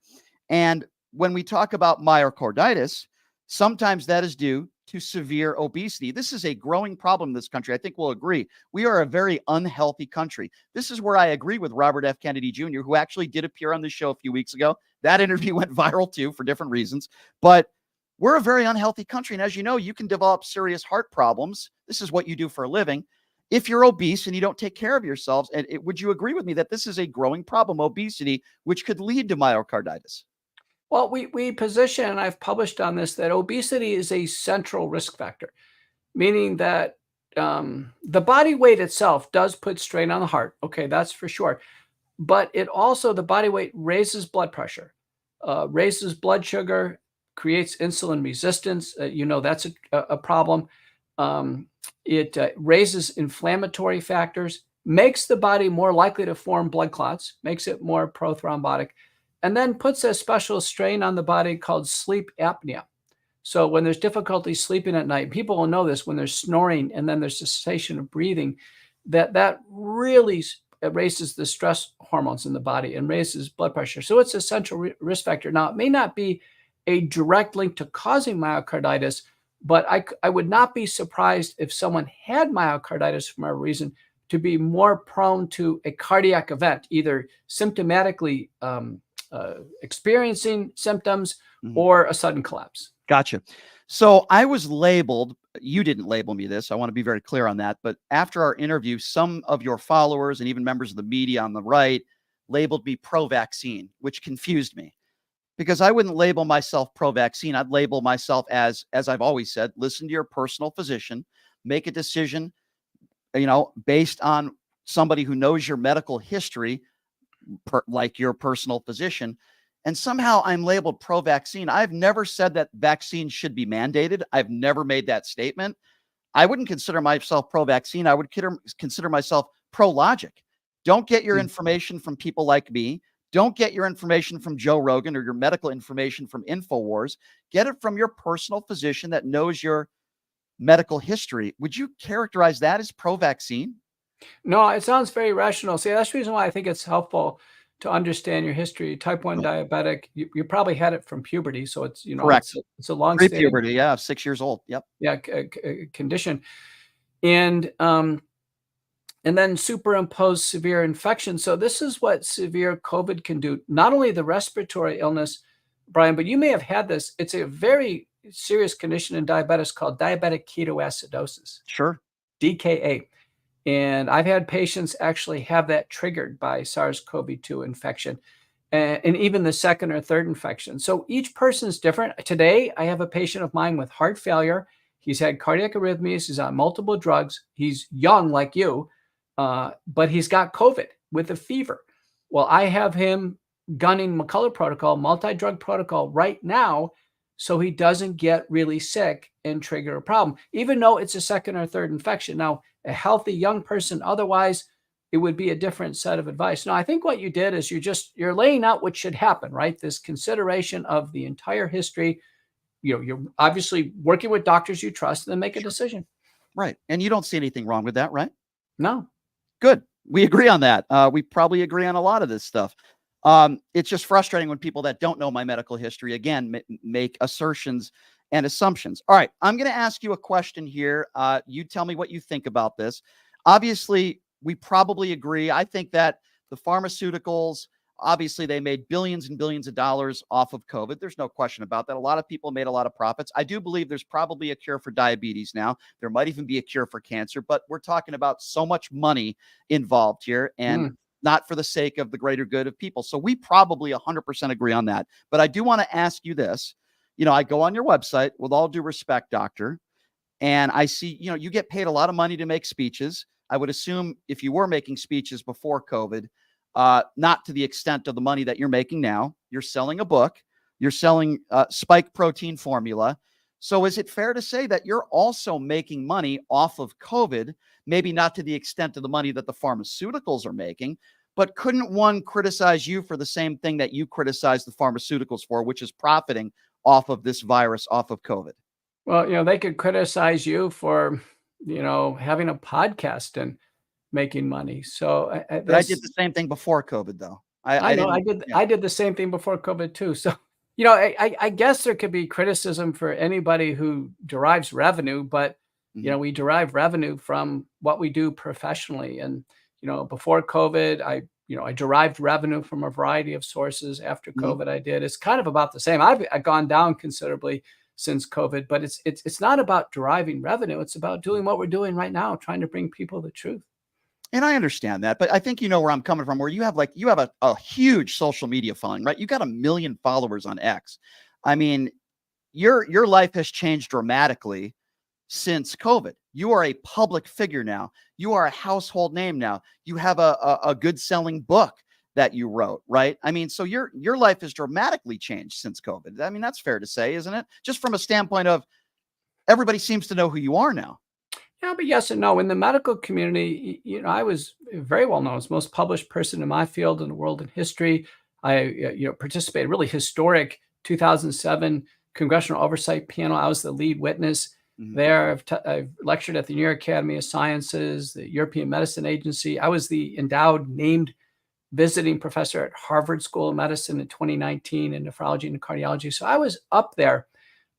And when we talk about myocarditis, sometimes that is due to severe obesity. This is a growing problem in this country. I think we'll agree. We are a very unhealthy country. This is where I agree with Robert F. Kennedy Jr., who actually did appear on this show a few weeks ago. That interview went viral, too, for different reasons. But we're a very unhealthy country. And as you know, you can develop serious heart problems. This is what you do for a living. If you're obese and you don't take care of yourselves, and would you agree with me that this is a growing problem, obesity, which could lead to myocarditis? Well, we position, and I've published on this, that obesity is a central risk factor, meaning that the body weight itself does put strain on the heart. Okay, that's for sure. But it also, the body weight raises blood pressure, raises blood sugar, creates insulin resistance. That's a problem. It raises inflammatory factors, makes the body more likely to form blood clots, makes it more prothrombotic, and then puts a special strain on the body called sleep apnea. So when there's difficulty sleeping at night, people will know this when there's snoring and then there's cessation of breathing, that really raises the stress hormones in the body and raises blood pressure. So it's a central risk factor. Now, it may not be a direct link to causing myocarditis, but I would not be surprised if someone had myocarditis for a reason to be more prone to a cardiac event, either symptomatically experiencing symptoms or a sudden collapse. Gotcha. So I was labeled, you didn't label me this, I want to be very clear on that, but after our interview, some of your followers and even members of the media on the right labeled me pro-vaccine, which confused me. Because I wouldn't label myself pro-vaccine. I'd label myself as I've always said, listen to your personal physician, make a decision, based on somebody who knows your medical history, like your personal physician. And somehow I'm labeled pro-vaccine. I've never said that vaccines should be mandated. I've never made that statement. I wouldn't consider myself pro-vaccine. I would consider myself pro-logic. Don't get your information from people like me. Don't get your information from Joe Rogan or your medical information from InfoWars. Get it from your personal physician that knows your medical history. Would you characterize that as pro-vaccine? No, it sounds very rational. See, that's the reason why I think it's helpful to understand your history. Type 1 diabetic, you probably had it from puberty. So it's, correct. It's a long pre-puberty. Yeah. 6 years old. Yep. Yeah. Condition. And then superimpose severe infection. So this is what severe COVID can do. Not only the respiratory illness, Brian, but you may have had this. It's a very serious condition in diabetes called diabetic ketoacidosis. Sure. DKA. And I've had patients actually have that triggered by SARS-CoV-2 infection and even the second or third infection. So each person is different. Today, I have a patient of mine with heart failure. He's had cardiac arrhythmias. He's on multiple drugs. He's young like you. But he's got COVID with a fever. Well, I have him gunning McCullough protocol, multi-drug protocol right now, so he doesn't get really sick and trigger a problem, even though it's a second or third infection. Now, a healthy young person, otherwise, it would be a different set of advice. Now, I think what you did is you're laying out what should happen, right? This consideration of the entire history. You're obviously working with doctors you trust, and then make a decision. Right. And you don't see anything wrong with that, right? No. Good. We agree on that. We probably agree on a lot of this stuff. It's just frustrating when people that don't know my medical history, again, make assertions and assumptions. All right. I'm going to ask you a question here. You tell me what you think about this. Obviously, we probably agree. I think that the pharmaceuticals, obviously, they made billions and billions of dollars off of COVID. There's no question about that. A lot of people made a lot of profits. I do believe there's probably a cure for diabetes now. There might even be a cure for cancer, but we're talking about so much money involved here and not for the sake of the greater good of people. So we probably 100% agree on that. But I do want to ask you this. I go on your website, with all due respect, doctor, and I see, you get paid a lot of money to make speeches. I would assume if you were making speeches before COVID, not to the extent of the money that you're making now. You're selling a book. You're selling spike protein formula. So is it fair to say that you're also making money off of COVID, maybe not to the extent of the money that the pharmaceuticals are making, but couldn't one criticize you for the same thing that you criticize the pharmaceuticals for, which is profiting off of this virus, off of COVID? Well, they could criticize you for, having a podcast and making money. So But I did the same thing before COVID, though. I know didn't. I did the same thing before COVID too. So, I guess there could be criticism for anybody who derives revenue, but we derive revenue from what we do professionally. And, before COVID, I derived revenue from a variety of sources. After COVID, I did. It's kind of about the same. I've gone down considerably since COVID, but it's not about deriving revenue. It's about doing what we're doing right now, trying to bring people the truth. And I understand that, but I think you know where I'm coming from, where you have a huge social media following, right? You got 1 million followers on X. I mean, your life has changed dramatically since COVID. You are a public figure now. You are a household name now. You have a good selling book that you wrote, right? I mean, so your life has dramatically changed since COVID. I mean, that's fair to say, isn't it? Just from a standpoint of everybody seems to know who you are now. Yeah, but yes and no. In the medical community, I was very well known as the most published person in my field in the world in history. I, participated really historic 2007 congressional oversight panel. I was the lead witness there. I've lectured at the New York Academy of Sciences, the European Medicine Agency. I was the endowed named visiting professor at Harvard School of Medicine in 2019 in nephrology and cardiology. So I was up there.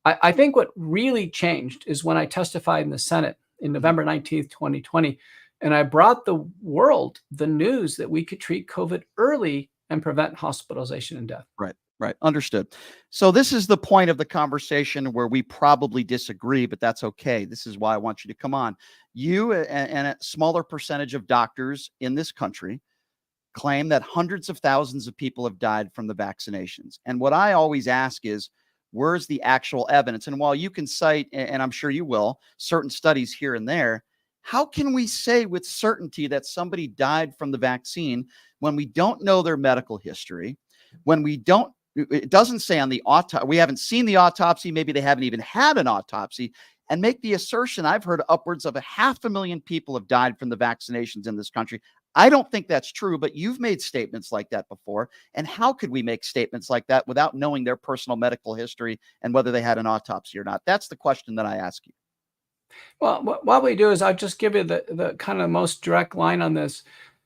I think what really changed is when I testified in the Senate in November 19th, 2020. And I brought the world the news that we could treat COVID early and prevent hospitalization and death. Right. Understood. So this is the point of the conversation where we probably disagree, but that's okay. This is why I want you to come on. You and a smaller percentage of doctors in this country claim that hundreds of thousands of people have died from the vaccinations. And what I always ask is, where's the actual evidence? And while you can cite, and I'm sure you will, certain studies here and there, how can we say with certainty that somebody died from the vaccine when we don't know their medical history, when it doesn't say on the autopsy, we haven't seen the autopsy, maybe they haven't even had an autopsy, and make the assertion, I've heard upwards of 500,000 people have died from the vaccinations in this country. I don't think that's true, but you've made statements like that before. And how could we make statements like that without knowing their personal medical history and whether they had an autopsy or not? That's the question that I ask you. Well, what we do is I'll just give you the kind of most direct line on this.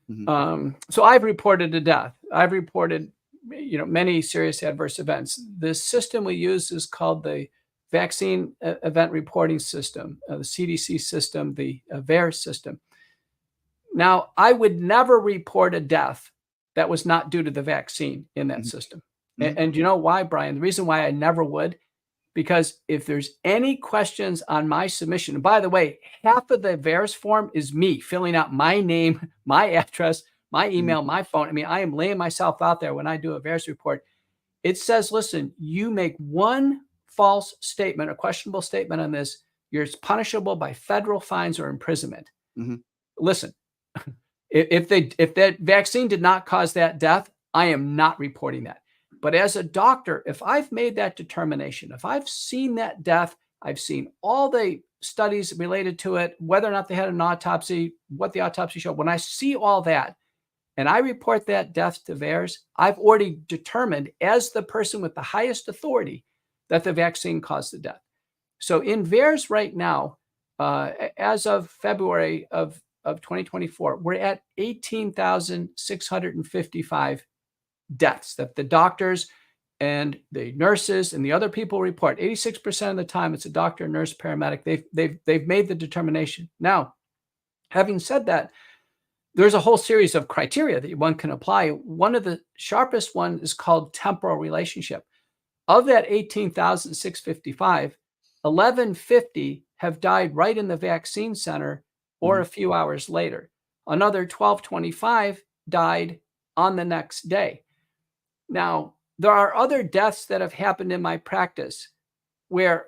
So I've reported a death. I've reported, many serious adverse events. The system we use is called the Vaccine Event Reporting System, the CDC system, the VAERS system. Now, I would never report a death that was not due to the vaccine in that system. And you know why, Brian? The reason why I never would, because if there's any questions on my submission, and by the way, half of the VAERS form is me filling out my name, my address, my email, my phone. I mean, I am laying myself out there when I do a VAERS report. It says, listen, you make one false statement, a questionable statement on this, you're punishable by federal fines or imprisonment. Listen, if that vaccine did not cause that death, I am not reporting that. But as a doctor, if I've made that determination, if I've seen that death, I've seen all the studies related to it, whether or not they had an autopsy, what the autopsy showed, when I see all that and I report that death to VAERS, I've already determined as the person with the highest authority that the vaccine caused the death. So in VAERS right now, as of February of 2024, we're at 18,655 deaths that the doctors and the nurses and the other people report. 86% of the time, it's a doctor, nurse, paramedic. They've made the determination. Now, having said that, there's a whole series of criteria that one can apply. One of the sharpest one is called temporal relationship. Of that 18,655, 1,150 have died right in the vaccine center or a few hours later. Another 1,225 died on the next day. Now, there are other deaths that have happened in my practice where,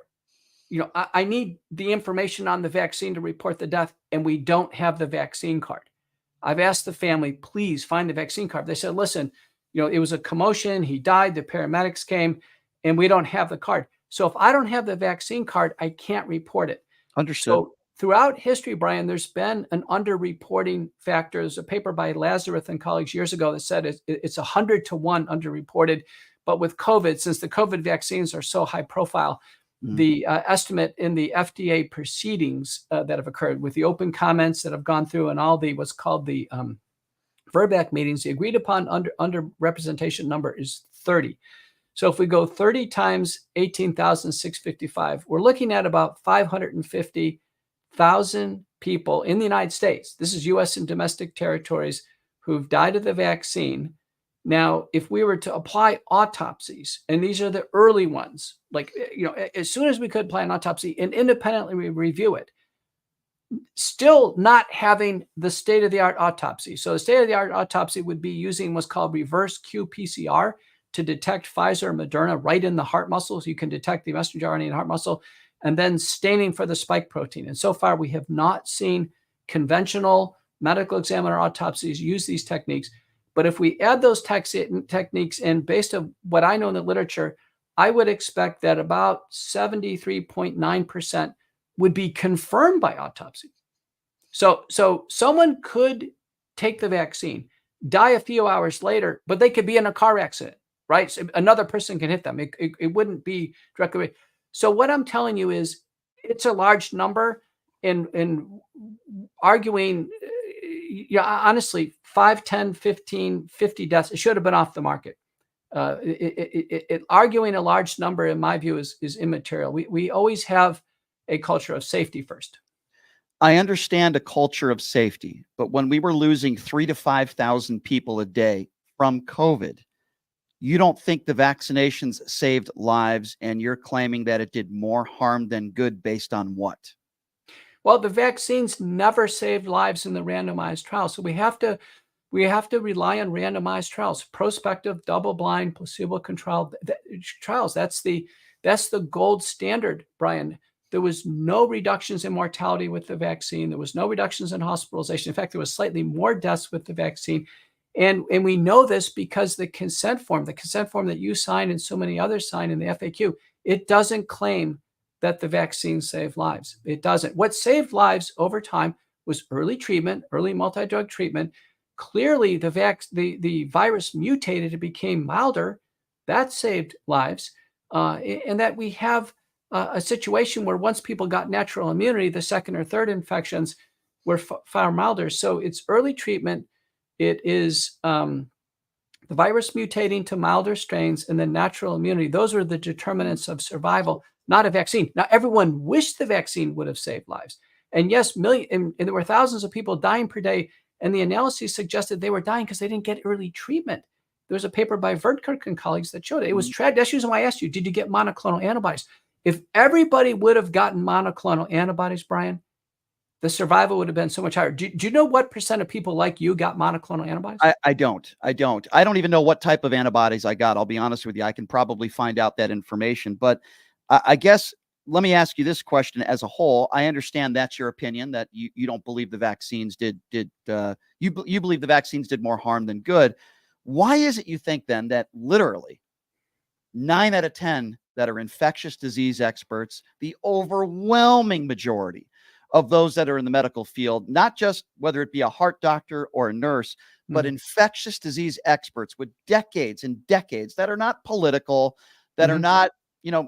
I need the information on the vaccine to report the death, and we don't have the vaccine card. I've asked the family, please find the vaccine card. They said, listen, it was a commotion. He died. The paramedics came, and we don't have the card. So if I don't have the vaccine card, I can't report it. Understood. So throughout history, Brian, there's been an underreporting factor. There's a paper by Lazarus and colleagues years ago that said it's 100 to 1 underreported. But with COVID, since the COVID vaccines are so high profile, the estimate in the FDA proceedings that have occurred with the open comments that have gone through and all the what's called the VRBAC meetings, the agreed upon underrepresentation number is 30. So if we go 30 times 18,655, we're looking at about 550,000 people in the United States. This is U.S. and domestic territories who've died of the vaccine. Now, if we were to apply autopsies, and these are the early ones, like, as soon as we could apply an autopsy and independently review it, still not having the state-of-the-art autopsy. So the state-of-the-art autopsy would be using what's called reverse qPCR to detect Pfizer or Moderna right in the heart muscle. So you can detect the messenger RNA in the heart muscle, and then staining for the spike protein. And so far, we have not seen conventional medical examiner autopsies use these techniques. But if we add those techniques in, based on what I know in the literature, I would expect that about 73.9% would be confirmed by autopsy. So someone could take the vaccine, die a few hours later, but they could be in a car accident, right? So another person can hit them. It wouldn't be directly. So what I'm telling you is it's a large number, and arguing, honestly, 5, 10, 15, 50 deaths, it should have been off the market. Arguing a large number, in my view, is immaterial. We always have a culture of safety first. I understand a culture of safety, but when we were losing 3,000 to 5,000 people a day from COVID, you don't think the vaccinations saved lives, and you're claiming that it did more harm than good based on what? Well, the vaccines never saved lives in the randomized trials. So we have to rely on randomized trials, prospective, double-blind, placebo-controlled trials. That's the gold standard, Brian. There was no reductions in mortality with the vaccine. There was no reductions in hospitalization. In fact, there was slightly more deaths with the vaccine. And we know this because the consent form that you sign and so many others sign in the FAQ, it doesn't claim that the vaccine saved lives. It doesn't. What saved lives over time was early treatment, early multi-drug treatment. Clearly, the virus mutated, it became milder. That saved lives. And that we have a situation where once people got natural immunity, the second or third infections were far milder. So it's early treatment. It is the virus mutating to milder strains and then natural immunity. Those are the determinants of survival, not a vaccine. Now, everyone wished the vaccine would have saved lives. And yes, and there were thousands of people dying per day. And the analyses suggested they were dying because they didn't get early treatment. There was a paper by Rhetoric and colleagues that showed it. It was tragic. That's the reason why I asked you, did you get monoclonal antibodies? If everybody would have gotten monoclonal antibodies, Brian, the survival would have been so much higher. Do you know what percent of people like you got monoclonal antibodies? I don't. I don't even know what type of antibodies I got. I'll be honest with you. I can probably find out that information. But I guess let me ask you this question as a whole. I understand that's your opinion, that you don't believe the vaccines you believe the vaccines did more harm than good. Why is it you think then that literally 9 out of 10 that are infectious disease experts, the overwhelming majority of those that are in the medical field, not just whether it be a heart doctor or a nurse, but infectious disease experts with decades and decades that are not political, that are not,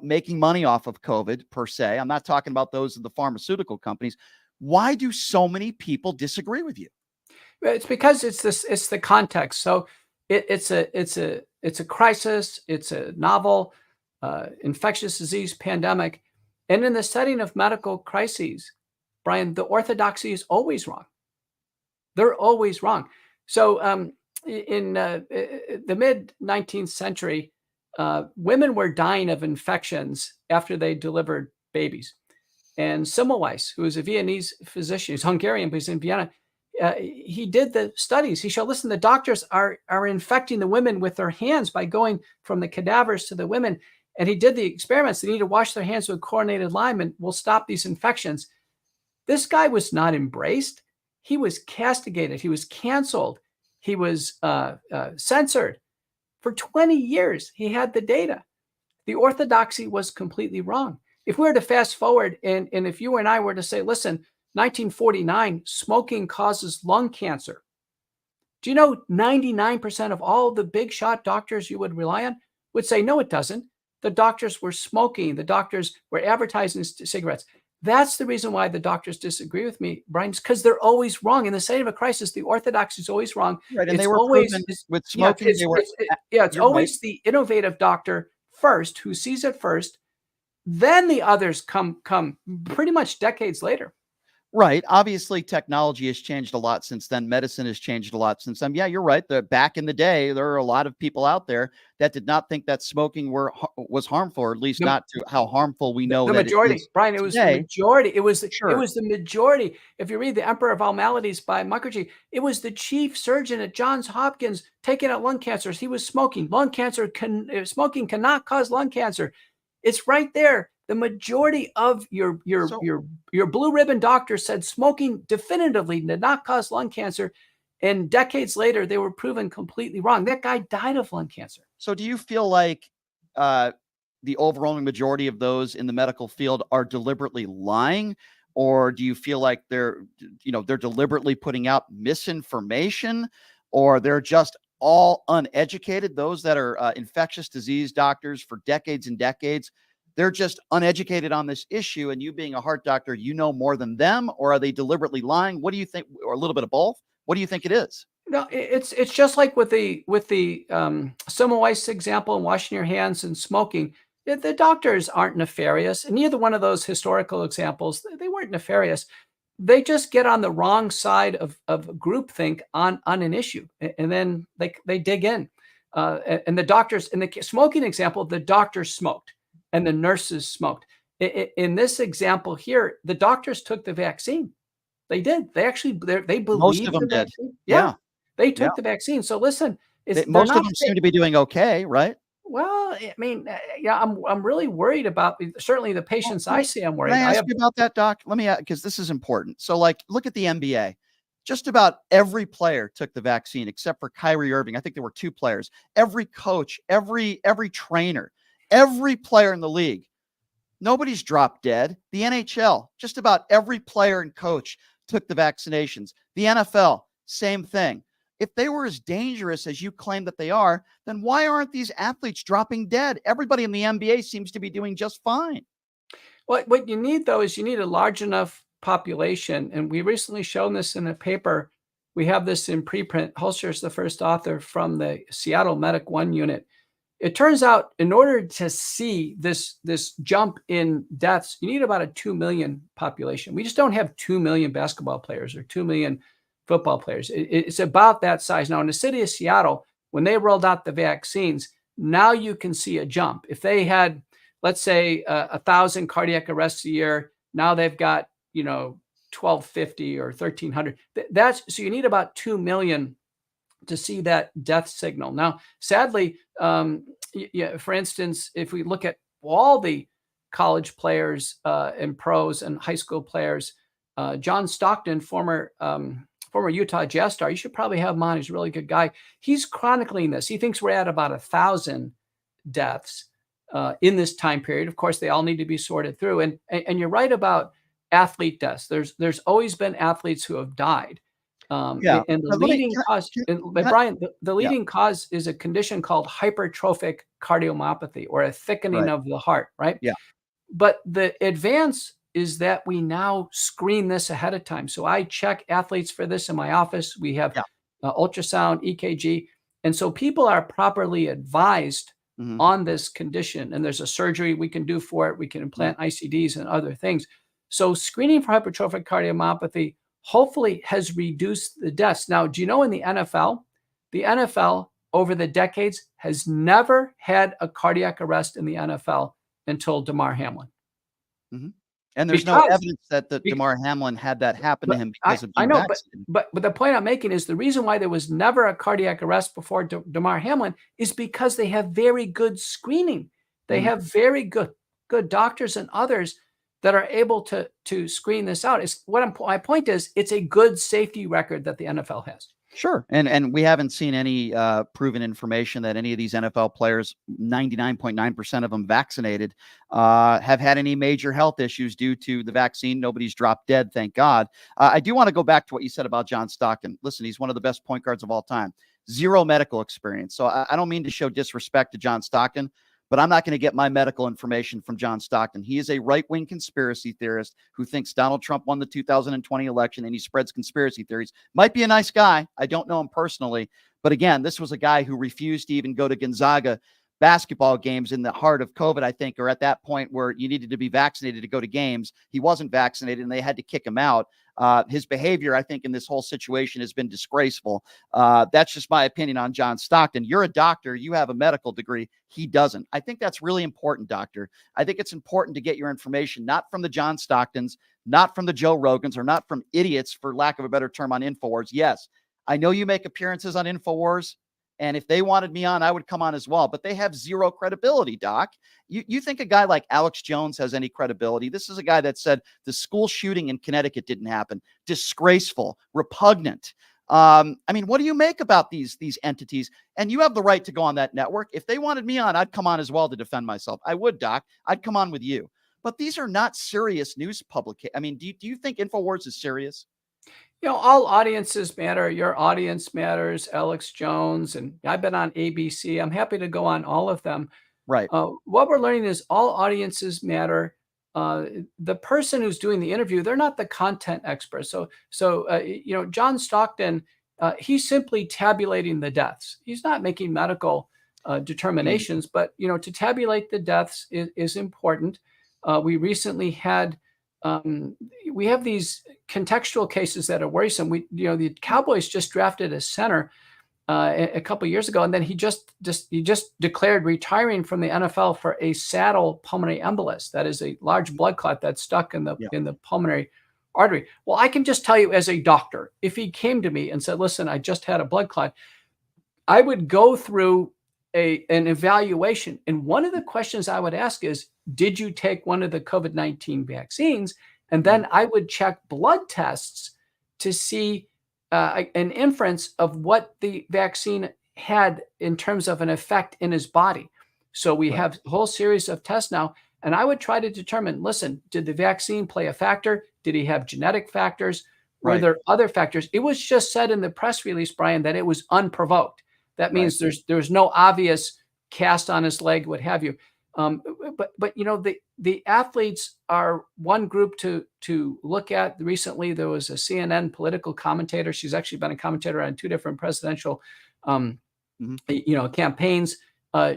making money off of COVID per se. I'm not talking about those of the pharmaceutical companies. Why do so many people disagree with you? It's because it's the context. So it's a crisis. It's a novel infectious disease pandemic. And in the setting of medical crises, Brian, the orthodoxy is always wrong. They're always wrong. So in the mid 19th century, women were dying of infections after they delivered babies. And Semmelweis, who is a Viennese physician, he's Hungarian, but he's in Vienna, he did the studies. He showed, listen, the doctors are infecting the women with their hands by going from the cadavers to the women. And he did the experiments. They need to wash their hands with chlorinated lime and we'll stop these infections. This guy was not embraced. He was castigated. He was canceled. He was censored. For 20 years, he had the data. The orthodoxy was completely wrong. If we were to fast forward and if you and I were to say, listen, 1949, smoking causes lung cancer. Do you know 99% of all the big shot doctors you would rely on would say, no, it doesn't. The doctors were smoking. The doctors were advertising cigarettes. That's the reason why the doctors disagree with me, Brian, because they're always wrong. In the state of a crisis, the orthodoxy is always wrong. Right, and It's they were always proven with smoking. it's, They were. it's You're always right. the innovative doctor first who sees it first. Then the others come pretty much decades later. Right. Obviously, technology has changed a lot since then. Medicine has changed a lot since then. Yeah, you're right. Back in the day, there are a lot of people out there that did not think that smoking was harmful, or at least not to how harmful we know The that majority, it is Brian, it was the today. majority. It was Sure. it was the majority. If you read The Emperor of All Maladies by Mukherjee, it was the chief surgeon at Johns Hopkins taking out lung cancers. He was smoking. Smoking cannot cause lung cancer. It's right there. The majority of your blue ribbon doctor said smoking definitively did not cause lung cancer. And decades later, they were proven completely wrong. That guy died of lung cancer. So do you feel like the overwhelming majority of those in the medical field are deliberately lying? Or do you feel like they're deliberately putting out misinformation, or they're just all uneducated? Those that are infectious disease doctors for decades and decades, they're just uneducated on this issue. And you being a heart doctor, you know more than them, or are they deliberately lying? What do you think? Or a little bit of both? What do you think it is? No, it's just like with the Semmelweis example and washing your hands and smoking. The doctors aren't nefarious, and neither one of those historical examples, they weren't nefarious. They just get on the wrong side of groupthink on an issue, and then they dig in. And the doctors, in the smoking example, the doctors smoked and the nurses smoked. In this example here, the doctors took the vaccine. They did. They actually they believed Most of them the did. vaccine. Yeah. They took the vaccine. So listen, Most of them seem to be doing okay, right? Well, I mean, I'm really worried about certainly the patients I see. I'm worried. Can I ask you about that, Doc? Let me, because this is important. So, like, look at the NBA. Just about every player took the vaccine except for Kyrie Irving. I think there were 2 players. Every coach, every trainer, every player in the league. Nobody's dropped dead. The NHL, just about every player and coach took the vaccinations. The NFL, same thing. If they were as dangerous as you claim that they are, then why aren't these athletes dropping dead? Everybody in the NBA seems to be doing just fine. What you need, though, is you need a large enough population. And we recently shown this in a paper. We have this in preprint. Holster is the first author from the Seattle Medic 1 unit. It turns out in order to see this jump in deaths, you need about a 2 million population. We just don't have 2 million basketball players or 2 million football players. It's about that size. Now, in the city of Seattle, when they rolled out the vaccines, now you can see a jump. If they had, let's say, 1,000 cardiac arrests a year, now they've got, 1,250 or 1,300. So you need about 2 million to see that death signal. Now, sadly, for instance, if we look at all the college players and pros and high school players, John Stockton, former Utah Jazz star, you should probably have him on. He's a really good guy. He's chronicling this. He thinks we're at about 1,000 deaths in this time period. Of course, they all need to be sorted through. And you're right about athlete deaths. There's always been athletes who have died. And the leading cause, Brian, the leading cause is a condition called hypertrophic cardiomyopathy, or a thickening of the heart, right? Yeah. But the advance is that we now screen this ahead of time. So I check athletes for this in my office. We have ultrasound, EKG. And so people are properly advised on this condition. And there's a surgery we can do for it. We can implant ICDs and other things. So screening for hypertrophic cardiomyopathy hopefully has reduced the deaths. Now, do you know in the NFL over the decades has never had a cardiac arrest in the NFL until Damar Hamlin. Mm-hmm. And there's no evidence that Damar Hamlin had that happen to him because of being vaccinated. But the point I'm making is the reason why there was never a cardiac arrest before Damar Hamlin is because they have very good screening. They have very good doctors and others that are able to screen this out. My point is, it's a good safety record that the NFL has. Sure. And we haven't seen any proven information that any of these NFL players, 99.9% of them vaccinated, have had any major health issues due to the vaccine. Nobody's dropped dead, thank God. I do want to go back to what you said about John Stockton. Listen, he's one of the best point guards of all time. Zero medical experience. So I don't mean to show disrespect to John Stockton, but I'm not going to get my medical information from John Stockton. He is a right-wing conspiracy theorist who thinks Donald Trump won the 2020 election, and he spreads conspiracy theories. Might be a nice guy. I don't know him personally. But again, this was a guy who refused to even go to Gonzaga basketball games in the heart of COVID, I think, or at that point where you needed to be vaccinated to go to games. He wasn't vaccinated, and they had to kick him out. His behavior, I think, in this whole situation has been disgraceful. That's just my opinion on John Stockton. You're a doctor. You have a medical degree. He doesn't. I think that's really important, doctor. I think it's important to get your information not from the John Stocktons, not from the Joe Rogans, or not from idiots, for lack of a better term, on InfoWars. Yes, I know you make appearances on InfoWars, and if they wanted me on, I would come on as well. But they have zero credibility, Doc. You think a guy like Alex Jones has any credibility? This is a guy that said the school shooting in Connecticut didn't happen. Disgraceful, repugnant. I mean, what do you make about these entities? And you have the right to go on that network. If they wanted me on, I'd come on as well to defend myself. I would, Doc. I'd come on with you. But these are not serious news publications. I mean, do you think InfoWars is serious? All audiences matter. Your audience matters. Alex Jones, and I've been on ABC. I'm happy to go on all of them. Right. What we're learning is all audiences matter. The person who's doing the interview, they're not the content expert. So John Stockton, he's simply tabulating the deaths. He's not making medical determinations, but to tabulate the deaths is important. We recently had. We have these contextual cases that are worrisome. The Cowboys just drafted a center a couple of years ago, and then he just declared retiring from the NFL for a saddle pulmonary embolus. That is a large blood clot that's stuck in the pulmonary artery. Well, I can just tell you as a doctor, if he came to me and said, "Listen, I just had a blood clot," I would go through an evaluation, and one of the questions I would ask is, did you take one of the COVID-19 vaccines? And then I would check blood tests to see an inference of what the vaccine had in terms of an effect in his body. So we have a whole series of tests now, and I would try to determine, listen, did the vaccine play a factor? Did he have genetic factors? Were there other factors? It was just said in the press release, Brian, that it was unprovoked. That means there's no obvious cast on his leg, what have you. But the athletes are one group to look at. Recently, there was a CNN political commentator. She's actually been a commentator on 2 different presidential, campaigns.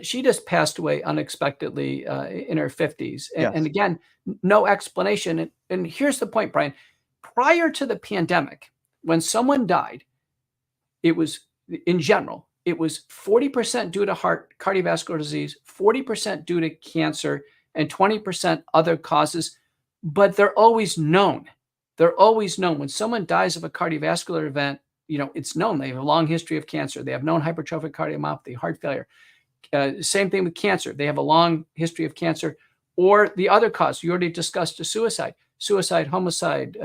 She just passed away unexpectedly in her 50s. And again, no explanation. And here's the point, Brian. Prior to the pandemic, when someone died, it was, in general, it was 40% due to cardiovascular disease, 40% due to cancer, and 20% other causes. But they're always known. They're always known. When someone dies of a cardiovascular event, it's known. They have a long history of cancer. They have known hypertrophic cardiomyopathy, heart failure. Same thing with cancer. They have a long history of cancer. Or the other cause, you already discussed a suicide, homicide,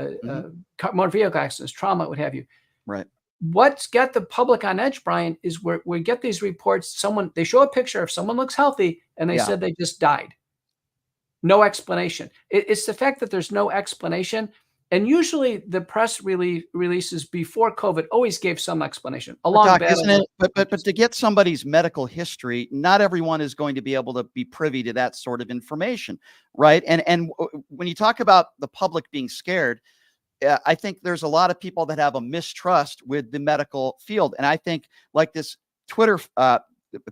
motor vehicle accidents, trauma, what have you. Right. What's got the public on edge, Brian, is where we get these reports. They show a picture of someone looks healthy, and they said they just died. No explanation. It's the fact that there's no explanation. And usually the press releases before COVID always gave some explanation. Isn't it? But to get somebody's medical history, not everyone is going to be able to be privy to that sort of information, right? And when you talk about the public being scared, I think there's a lot of people that have a mistrust with the medical field. And I think like this Twitter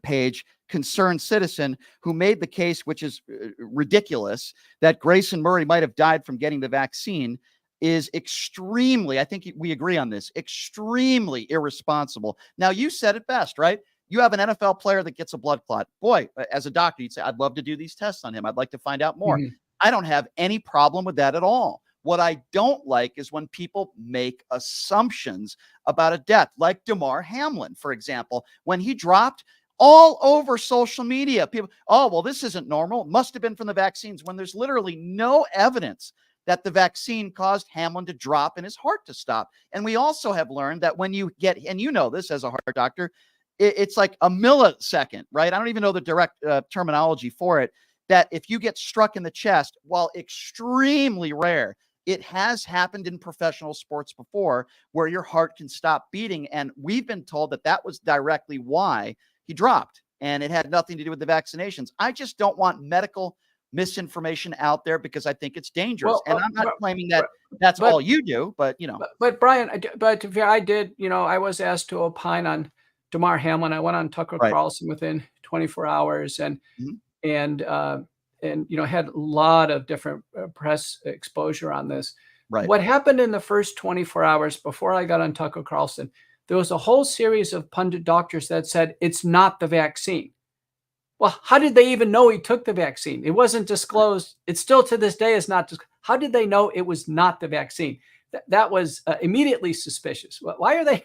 page, Concerned Citizen, who made the case, which is ridiculous, that Grayson Murray might have died from getting the vaccine. is extremely, I think we agree on this, extremely irresponsible. Now, you said it best, right? You have an NFL player that gets a blood clot. Boy, as a doctor, you'd say, I'd love to do these tests on him. I'd like to find out more. I don't have any problem with that at all. What I don't like is when people make assumptions about a death, like Damar Hamlin, for example, when he dropped all over social media. People, oh, well, this isn't normal. It must have been from the vaccines, when there's literally no evidence that the vaccine caused Hamlin to drop and his heart to stop. And we also have learned that when you get, and you know this as a heart doctor, it's like a millisecond, right? I don't even know the direct terminology for it, that if you get struck in the chest, while extremely rare, it has happened in professional sports before where your heart can stop beating. And we've been told that that was directly why he dropped, and it had nothing to do with the vaccinations. I just don't want medical misinformation out there because I think it's dangerous. Well, and I'm not claiming that that's all you do, but, you know. But Brian, I did, I was asked to opine on Damar Hamlin. I went on Tucker Carlson within 24 hours and had a lot of different press exposure on this. Right. What happened in the first 24 hours before I got on Tucker Carlson, there was a whole series of pundit doctors that said it's not the vaccine. Well, how did they even know he took the vaccine? It wasn't disclosed. It still to this day is not. How did they know it was not the vaccine? That was immediately suspicious. Why are they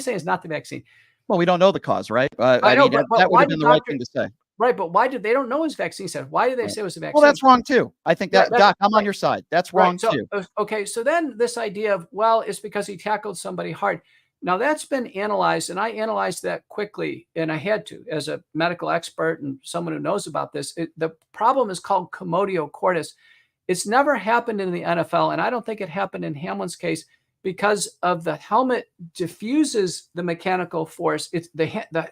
saying it's not the vaccine? Well, we don't know the cause, right? I know, mean, but that would have been the right thing to say. Right, but why did they don't know his vaccine said? Why did they say it was a vaccine? Well, that's wrong too. I think that, Doc, I'm on your side. That's wrong too. Okay, so then this idea of, well, it's because he tackled somebody hard. Now that's been analyzed, and I analyzed that quickly, and I had to as a medical expert and someone who knows about this. The problem is called commotio cordis. It's never happened in the NFL, and I don't think it happened in Hamlin's case because of the helmet diffuses the mechanical force. It's the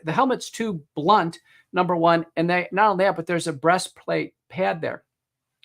helmet's too blunt, number one, and not only that, but there's a breastplate pad there.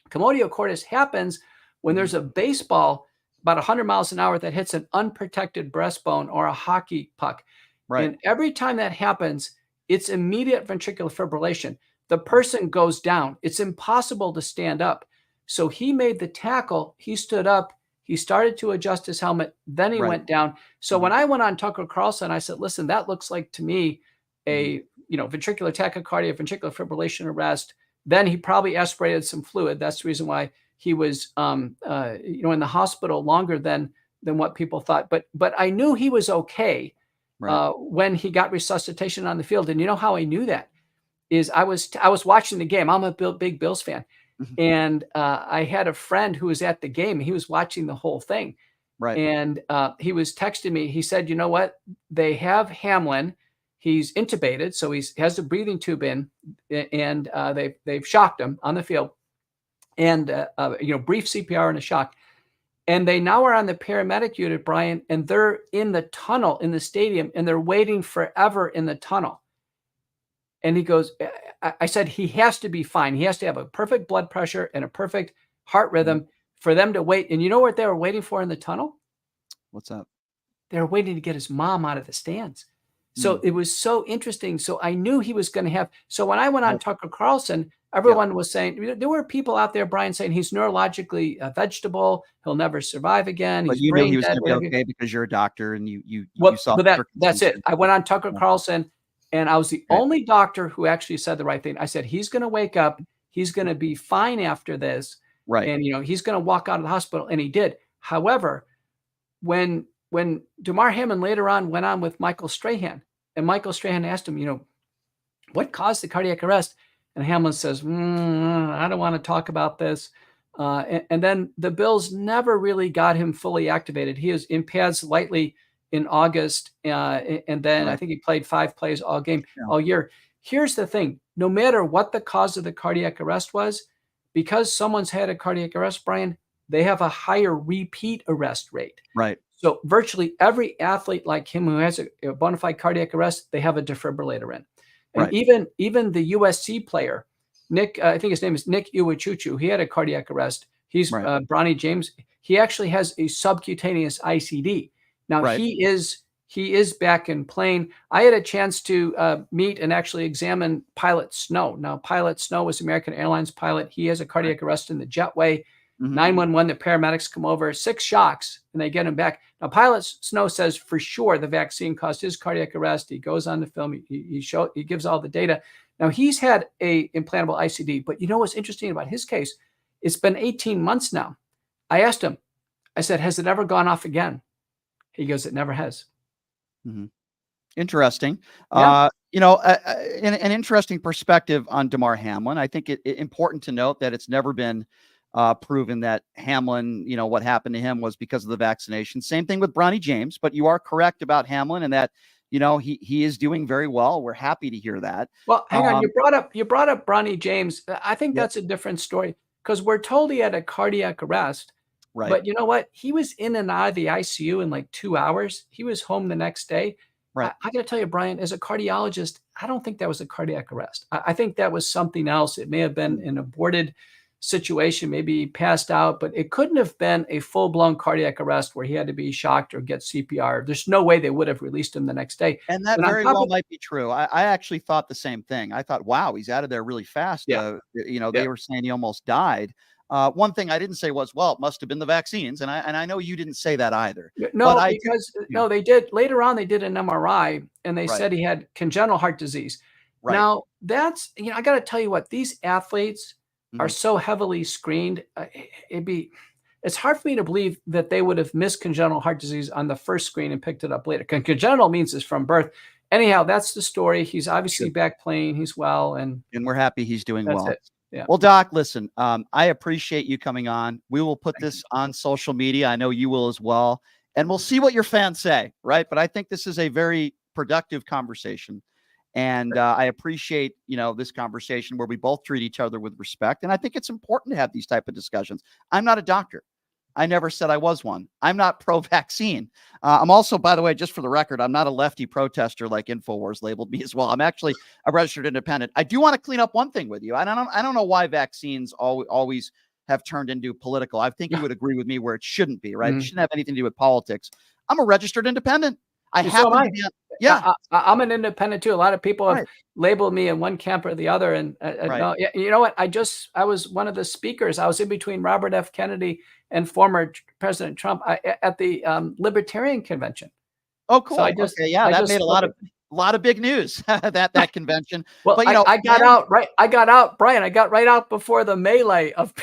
Commotio cordis happens when there's a baseball about 100 miles an hour that hits an unprotected breastbone or a hockey puck. Right. And every time that happens, it's immediate ventricular fibrillation. The person goes down. It's impossible to stand up. So he made the tackle. He stood up. He started to adjust his helmet. Then he went down. So when I went on Tucker Carlson, I said, listen, that looks like to me a ventricular tachycardia, ventricular fibrillation arrest. Then he probably aspirated some fluid. That's the reason why he was in the hospital longer than what people thought. But I knew he was okay when he got resuscitation on the field. And you know how I knew that is I was watching the game. I'm a big Bills fan. And I had a friend who was at the game. He was watching the whole thing. Right. And he was texting me. He said, you know what? They have Hamlin. He's intubated. So he has a breathing tube in, and they've shocked him on the field. And, brief CPR and a shock. And they now are on the paramedic unit, Brian, and they're in the tunnel in the stadium, and they're waiting forever in the tunnel. And he goes, I said, he has to be fine. He has to have a perfect blood pressure and a perfect heart rhythm for them to wait. And you know what they were waiting for in the tunnel? What's that? They were waiting to get his mom out of the stands. So it was so interesting. So I knew he was going to have. So when I went on Tucker Carlson, everyone was saying, there were people out there, Brian, saying he's neurologically a vegetable. He'll never survive again. But He's you knew brain he was dead, going to be whatever. okay because you're a doctor and you saw. But that's it. I went on Tucker Carlson, and I was the only doctor who actually said the right thing. I said, he's going to wake up. He's going to be fine after this. Right. And, he's going to walk out of the hospital. And he did. However, when Damar Hamlin later on went on with Michael Strahan, and Michael Strahan asked him, what caused the cardiac arrest? And Hamlin says, I don't want to talk about this. And then the Bills never really got him fully activated. He was in pads lightly in August. And then I think he played 5 plays all year. Here's the thing. No matter what the cause of the cardiac arrest was, because someone's had a cardiac arrest, Brian, they have a higher repeat arrest rate. Right. So virtually every athlete like him who has a bona fide cardiac arrest, they have a defibrillator in. And even the USC player, Nick, I think his name is Nick Iwachuchu, he had a cardiac arrest. He's Bronny James. He actually has a subcutaneous ICD. Now he is back in playing. I had a chance to meet and actually examine Pilot Snow. Now Pilot Snow was American Airlines pilot. He has a cardiac arrest in the jetway. 911, the paramedics come over, 6 shocks, and they get him back. Now, Pilot Snow says for sure the vaccine caused his cardiac arrest. He goes on the film. He gives all the data. Now, he's had a implantable ICD, but you know what's interesting about his case? It's been 18 months now. I asked him, I said, has it ever gone off again? He goes, it never has. Interesting. Yeah. An interesting perspective on Damar Hamlin. I think it important to note that it's never been proven that Hamlin, what happened to him was because of the vaccination. Same thing with Bronny James, but you are correct about Hamlin and that, he is doing very well. We're happy to hear that. Well, hang on. You brought up Bronny James. I think that's a different story because we're told he had a cardiac arrest. Right. But you know what? He was in and out of the ICU in like 2 hours. He was home the next day. Right. I got to tell you, Brian, as a cardiologist, I don't think that was a cardiac arrest. I think that was something else. It may have been an aborted situation, maybe he passed out, but it couldn't have been a full-blown cardiac arrest where he had to be shocked or get CPR. There's no way they would have released him the next day. And that very well might be true. I actually thought the same thing. I thought, wow, he's out of there really fast. Yeah. They were saying he almost died. One thing I didn't say was, well, it must have been the vaccines. And I know you didn't say that either. No, no, they did. Later on, they did an MRI and they said he had congenital heart disease. Right. Now, that's, I got to tell you what, these athletes are so heavily screened. It's hard for me to believe that they would have missed congenital heart disease on the first screen and picked it up later. Congenital means it's from birth. Anyhow, that's the story. He's obviously back playing. He's well. And we're happy he's doing well. It. Yeah. Well, Doc, listen, I appreciate you coming on. We will put this on social media. I know you will as well. And we'll see what your fans say, right? But I think this is a very productive conversation. And I appreciate, this conversation where we both treat each other with respect. And I think it's important to have these type of discussions. I'm not a doctor. I never said I was one. I'm not pro-vaccine. I'm also, by the way, just for the record, I'm not a lefty protester like InfoWars labeled me as well. I'm actually a registered independent. I do want to clean up one thing with you. I don't know why vaccines always have turned into political. I think you would agree with me where it shouldn't be, right? It shouldn't have anything to do with politics. I'm a registered independent. I happen to be I'm an independent too. A lot of people have labeled me in one camp or the other. And no, you know what? I was one of the speakers. I was in between Robert F. Kennedy and former President Trump at the Libertarian Convention. Oh, cool. So that made a lot of big news that convention. Well, but I got out right. I got out, Brian. I got right out before the melee of.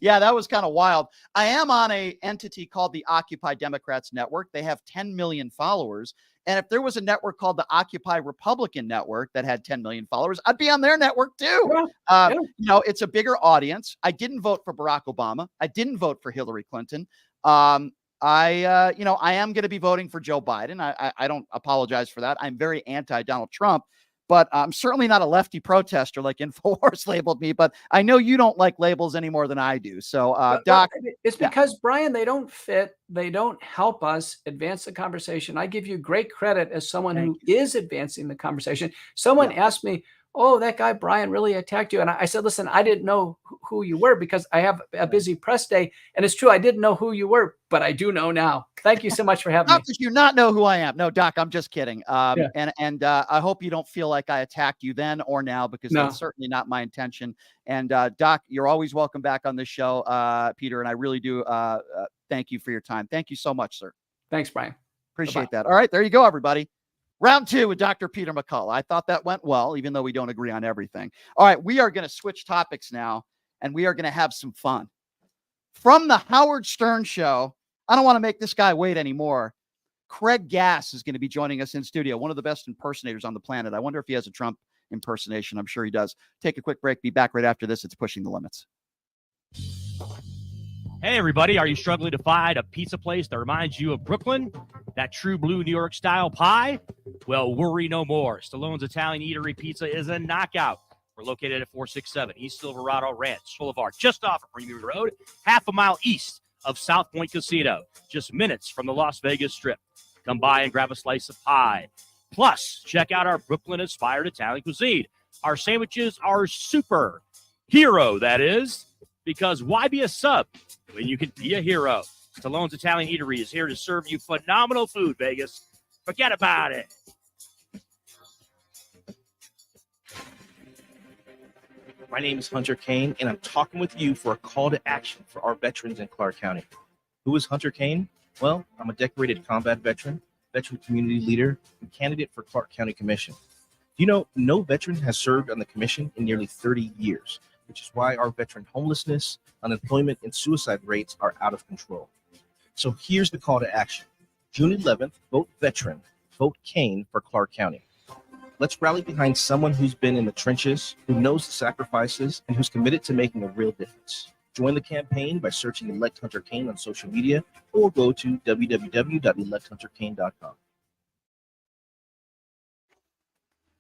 Yeah, that was kind of wild. I am on a entity called the Occupy Democrats Network. They have 10 million followers. And if there was a network called the Occupy Republican Network that had 10 million followers, I'd be on their network too. It's a bigger audience. I didn't vote for Barack Obama. I didn't vote for Hillary Clinton. I am going to be voting for Joe Biden. I don't apologize for that. I'm very anti-Donald Trump. But I'm certainly not a lefty protester like InfoWars labeled me, but I know you don't like labels any more than I do. So, Doc. It's because, Brian, they don't fit. They don't help us advance the conversation. I give you great credit as someone who is advancing the conversation. Someone asked me, oh, that guy, Brian, really attacked you. And I said, listen, I didn't know who you were because I have a busy press day. And it's true, I didn't know who you were, but I do know now. Thank you so much for having me. How could you not know who I am? No, Doc, I'm just kidding. And I hope you don't feel like I attacked you then or now, because that's certainly not my intention. And Doc, you're always welcome back on this show, Peter. And I really do thank you for your time. Thank you so much, sir. Thanks, Brian. Appreciate that. All right, there you go, everybody. Round 2 with Dr. Peter McCullough. I thought that went well, even though we don't agree on everything. All right, we are going to switch topics now, and we are going to have some fun. From the Howard Stern Show, I don't want to make this guy wait anymore. Craig Gass is going to be joining us in studio, one of the best impersonators on the planet. I wonder if he has a Trump impersonation. I'm sure he does. Take a quick break. Be back right after this. It's Pushing the Limits. Hey, everybody. Are you struggling to find a pizza place that reminds you of Brooklyn? That true blue New York style pie? Well, worry no more. Stallone's Italian Eatery Pizza is a knockout. We're located at 467 East Silverado Ranch Boulevard, just off of Premium Road, half a mile east of South Point Casino, just minutes from the Las Vegas Strip. Come by and grab a slice of pie. Plus, check out our Brooklyn-inspired Italian cuisine. Our sandwiches are super. Hero, that is. Because why be a sub when you can be a hero? Stallone's Italian Eatery is here to serve you phenomenal food, Vegas. Forget about it. My name is Hunter Kane, and I'm talking with you for a call to action for our veterans in Clark County. Who is Hunter Kane? Well, I'm a decorated combat veteran, veteran community leader, and candidate for Clark County Commission. You know, no veteran has served on the commission in nearly 30 years, which is why our veteran homelessness, unemployment, and suicide rates are out of control. So here's the call to action. June 11th, vote veteran, vote Kane for Clark County. Let's rally behind someone who's been in the trenches, who knows the sacrifices, and who's committed to making a real difference. Join the campaign by searching Elect Hunter Kane on social media or go to www.electhunterkane.com.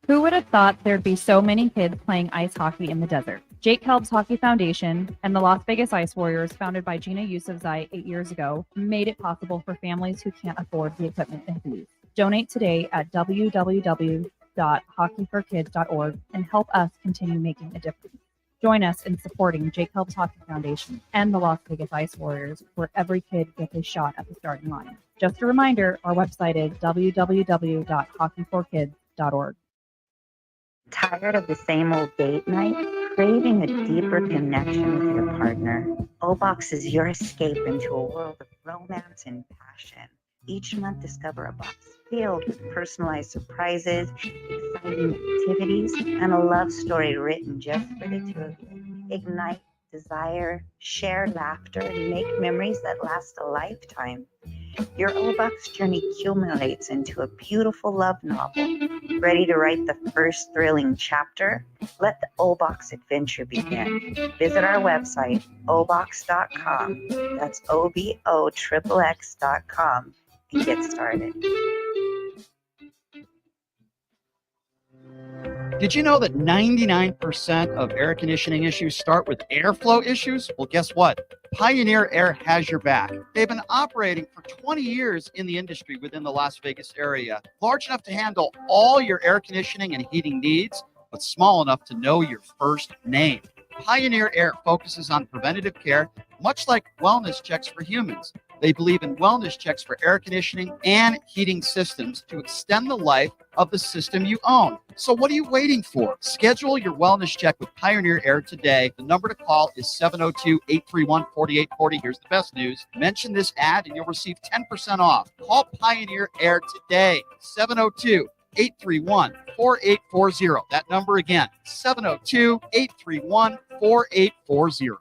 Who would have thought there'd be so many kids playing ice hockey in the desert? Jake Helb's Hockey Foundation and the Las Vegas Ice Warriors, founded by Gina Yusufzai 8 years ago, made it possible for families who can't afford the equipment and fees. Donate today at www.hockeyforkids.org and help us continue making a difference. Join us in supporting Jake Helb's Hockey Foundation and the Las Vegas Ice Warriors, where every kid gets a shot at the starting line. Just a reminder, our website is www.hockeyforkids.org. Tired of the same old date night? Craving a deeper connection with your partner? O-Box is your escape into a world of romance and passion. Each month, discover a box filled with personalized surprises, exciting activities, and a love story written just for the two of you. Ignite desire, share laughter, and make memories that last a lifetime. Your O-Box journey accumulates into a beautiful love novel. Ready to write the first thrilling chapter? Let the O-Box adventure begin. Visit our website, obox.com. That's OBOXXX.com and get started. Did you know that 99% of air conditioning issues start with airflow issues? Well, guess what? Pioneer Air has your back. They've been operating for 20 years in the industry within the Las Vegas area, large enough to handle all your air conditioning and heating needs, but small enough to know your first name. Pioneer Air focuses on preventative care, much like wellness checks for humans. They believe in wellness checks for air conditioning and heating systems to extend the life of the system you own. So what are you waiting for? Schedule your wellness check with Pioneer Air today. The number to call is 702-831-4840. Here's the best news. Mention this ad and you'll receive 10% off. Call Pioneer Air today. 702-831-4840. That number again, 702-831-4840.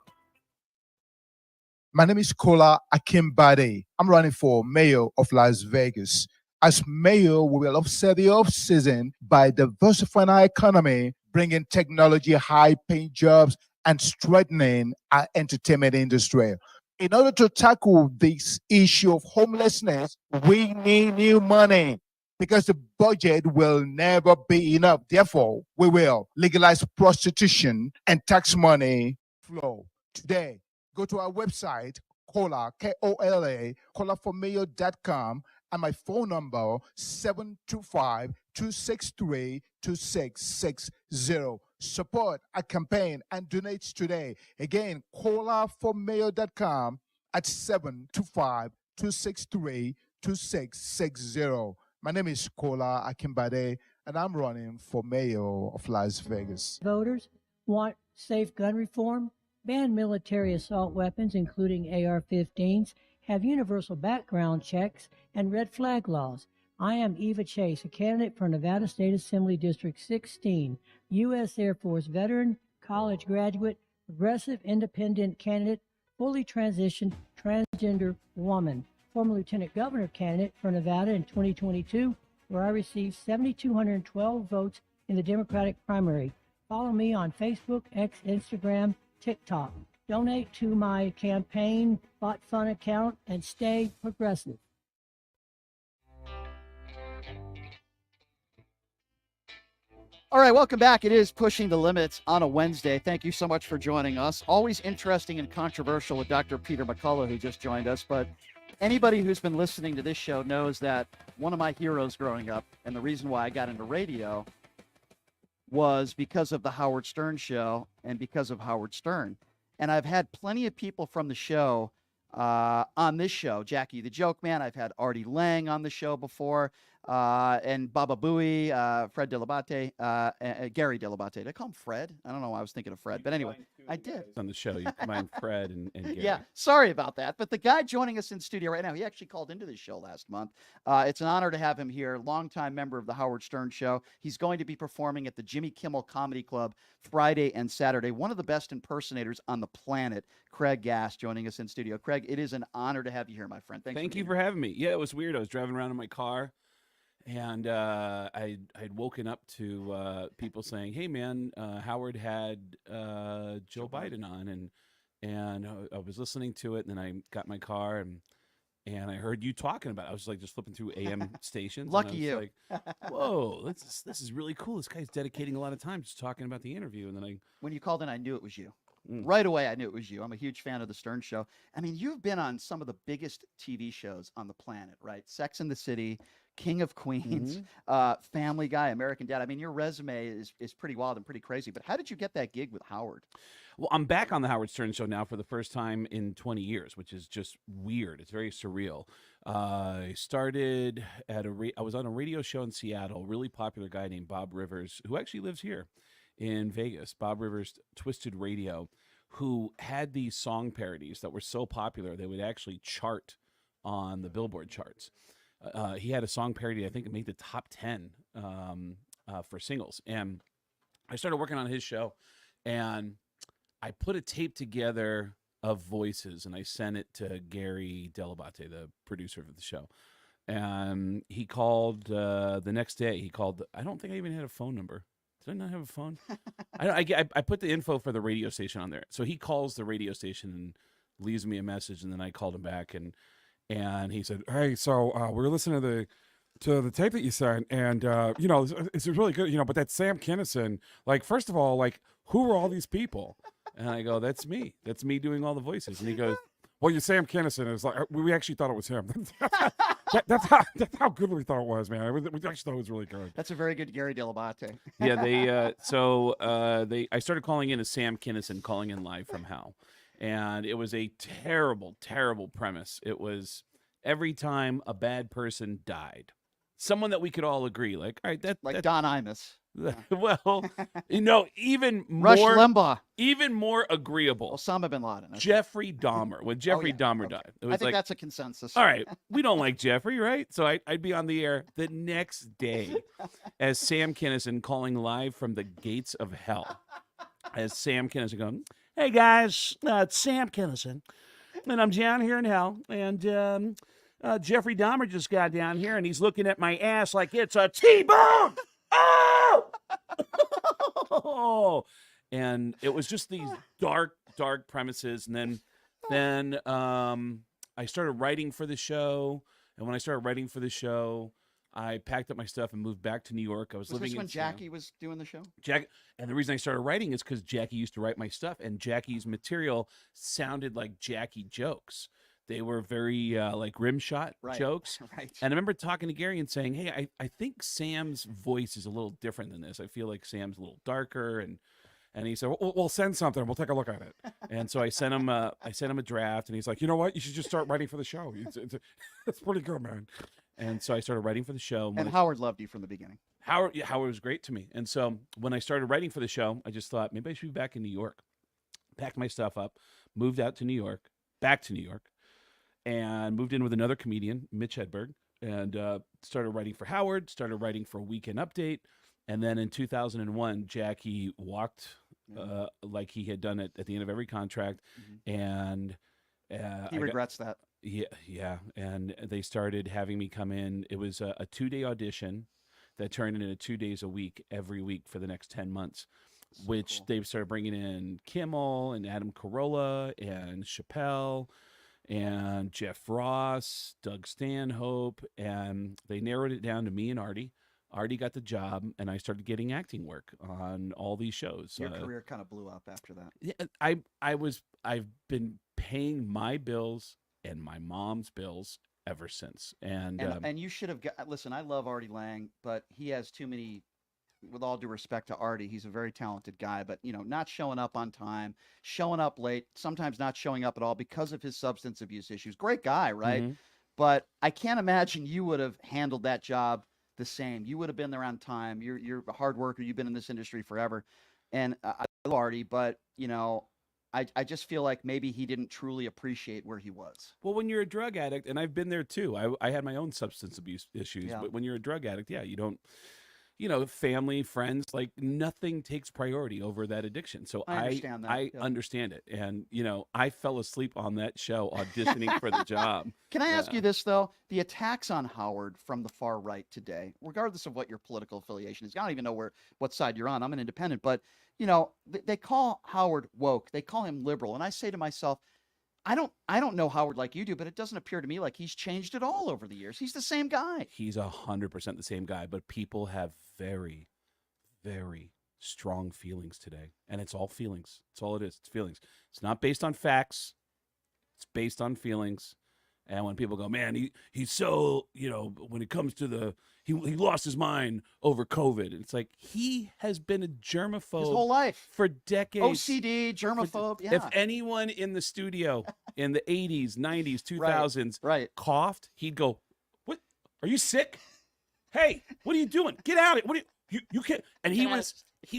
My name is Kola Akimbade. I'm running for mayor of Las Vegas. As mayor, we will offset the off-season by diversifying our economy, bringing technology, high-paying jobs, and strengthening our entertainment industry. In order to tackle this issue of homelessness, we need new money because the budget will never be enough. Therefore, we will legalize prostitution and tax money flow. Today, go to our website, Kola, K-O-L-A, kolaformayor.com, and my phone number, 725-263-2660. Support our campaign and donate today. Again, kolaformayor.com at 725-263-2660. My name is Kola Akimbade, and I'm running for mayor of Las Vegas. Voters want safe gun reform, ban military assault weapons, including AR-15s, have universal background checks, and red flag laws. I am Eva Chase, a candidate for Nevada State Assembly District 16, U.S. Air Force veteran, college graduate, progressive independent candidate, fully transitioned transgender woman, former lieutenant governor candidate for Nevada in 2022, where I received 7,212 votes in the Democratic primary. Follow me on Facebook, X, Instagram, TikTok. Donate to my campaign bot fun account and stay progressive. All right, welcome back. It is Pushing the Limits on a Wednesday. Thank you so much for joining us. Always interesting and controversial with Dr. Peter McCullough, who just joined us. But anybody who's been listening to this show knows that one of my heroes growing up, and the reason why I got into radio, was because of the Howard Stern show and because of Howard Stern. And I've had plenty of people from the show on this show. Jackie the Joke Man. I've had Artie Lang on the show before. And Baba Booey, Fred Delibate, Gary Delibate. Did I call him Fred? I don't know why I was thinking of Fred. But anyway, I did. On the show, you combined Fred and Gary. Yeah, sorry about that. But the guy joining us in studio right now, he actually called into this show last month. It's an honor to have him here, longtime member of the Howard Stern Show. He's going to be performing at the Jimmy Kimmel Comedy Club Friday and Saturday. One of the best impersonators on the planet, Craig Gass, joining us in studio. Craig, it is an honor to have you here, my friend. Thank you for having me. Yeah, it was weird. I was driving around in my car, and I'd woken up to people saying, "Hey, man, Howard had Joe Biden on," and I was listening to it, and then I got in my car and I heard you talking about it. I was like just flipping through AM stations. Lucky and I you. was like, whoa, this is really cool. This guy's dedicating a lot of time just talking about the interview. And then when you called in, I knew it was you. Right away, I knew it was you. I'm a huge fan of the Stern Show. I mean, you've been on some of the biggest TV shows on the planet, right? Sex and the City, King of Queens, Family Guy, American Dad. I mean, your resume is pretty wild and pretty crazy. But how did you get that gig with Howard? Well, I'm back on the Howard Stern Show now for the first time in 20 years, which is just weird. It's very surreal. I started at I was on a radio show in Seattle, a really popular guy named Bob Rivers, who actually lives here in Vegas. Bob Rivers, Twisted Radio, who had these song parodies that were so popular they would actually chart on the Billboard charts. He had a song parody, I think it made the top 10 for singles. And I started working on his show, and I put a tape together of voices, and I sent it to Gary Delibate, the producer of the show. And he called the next day. He called. I don't think I even had a phone number. Did I not have a phone? I put the info for the radio station on there. So he calls the radio station and leaves me a message, and then I called him back, and he said, "Hey, so we're listening to the tape that you sent, and it's really good, but that Sam Kinison, like, first of all, like, who are all these people?" And I go, "That's me. That's me doing all the voices." And he goes, "Well, you're Sam Kinison." It's like, we actually thought it was him. that's how good we thought it was, man. We actually thought it was really good. That's a very good Gary Delibate. Yeah, I started calling in as Sam Kinison, calling in live from hell. And it was a terrible, terrible premise. It was every time a bad person died, someone that we could all agree, like, all right, like Don Imus. Well, even Rush more Limbaugh, even more agreeable. Osama bin Laden. Jeffrey Dahmer. When Jeffrey Dahmer died, it was I think like, that's a consensus. All right, we don't like Jeffrey, right? So I'd be on the air the next day as Sam Kinison, calling live from the gates of hell. As Sam Kinison going, "Hey guys, it's Sam Kinison, and I'm down here in hell, and Jeffrey Dahmer just got down here, and he's looking at my ass like it's a T-bone. Oh!" And it was just these dark premises. And then I started writing for the show. And when I started writing for the show, I packed up my stuff and moved back to New York. I was living this when in Jackie was doing the show? And the reason I started writing is because Jackie used to write my stuff, and Jackie's material sounded like Jackie jokes. They were very like rim shot jokes. Right. And I remember talking to Gary and saying, "Hey, I think Sam's voice is a little different than this. I feel like Sam's a little darker." And he said, "We'll send something. We'll take a look at it." And so I sent him a draft, and he's like, "You know what? You should just start writing for the show. It's pretty good, man." And so I started writing for the show. And Howard loved you from the beginning. Howard was great to me. And so when I started writing for the show, I just thought maybe I should be back in New York. Packed my stuff up, moved out to New York, back to New York, and moved in with another comedian, Mitch Hedberg, and started writing for Howard, started writing for Weekend Update. And then in 2001, Jackie walked like he had done it at the end of every contract. And he regrets that. Yeah. And they started having me come in. It was a 2-day audition that turned into 2 days a week, every week for the next 10 months, which they've started bringing in Kimmel and Adam Carolla and Chappelle and Jeff Ross, Doug Stanhope, and they narrowed it down to me and Artie. Artie got the job, and I started getting acting work on all these shows. Your career kind of blew up after that. Yeah, I've been paying my bills and my mom's bills ever since. And you should have got. Listen, I love Artie Lang, but he has too many with all due respect to Artie, he's a very talented guy, but not showing up on time, showing up late, sometimes not showing up at all because of his substance abuse issues. Great guy, right? Mhm. But I can't imagine you would have handled that job the same. You would have been there on time. You're a hard worker. You've been in this industry forever, and I love Artie, but I just feel like maybe he didn't truly appreciate where he was. Well, when you're a drug addict, and I've been there too, I had my own substance abuse issues, Yeah. but when you're a drug addict, yeah, you don't, family, friends, like nothing takes priority over that addiction. So I understand that, I yeah. understand it. And, I fell asleep on that show auditioning for the job. Can I ask Yeah. you this, though? The attacks on Howard from the far right today, regardless of what your political affiliation is, I don't even know what side you're on. I'm an independent, but, they call Howard woke. They call him liberal. And I say to myself, I don't know Howard like you do, but it doesn't appear to me like he's changed at all over the years. He's the same guy. He's 100% the same guy, but people have very, very strong feelings today. And it's all feelings. It's all it is. It's feelings. It's not based on facts. It's based on feelings. And when people go, man, he's so, when it comes to he lost his mind over COVID. It's like he has been a germaphobe His whole life. for decades. OCD, germaphobe, yeah. If anyone in the studio in the 80s, 90s, 2000s coughed, he'd go, "What? Are you sick? Hey, what are you doing? Get out of it. What are you can't." And he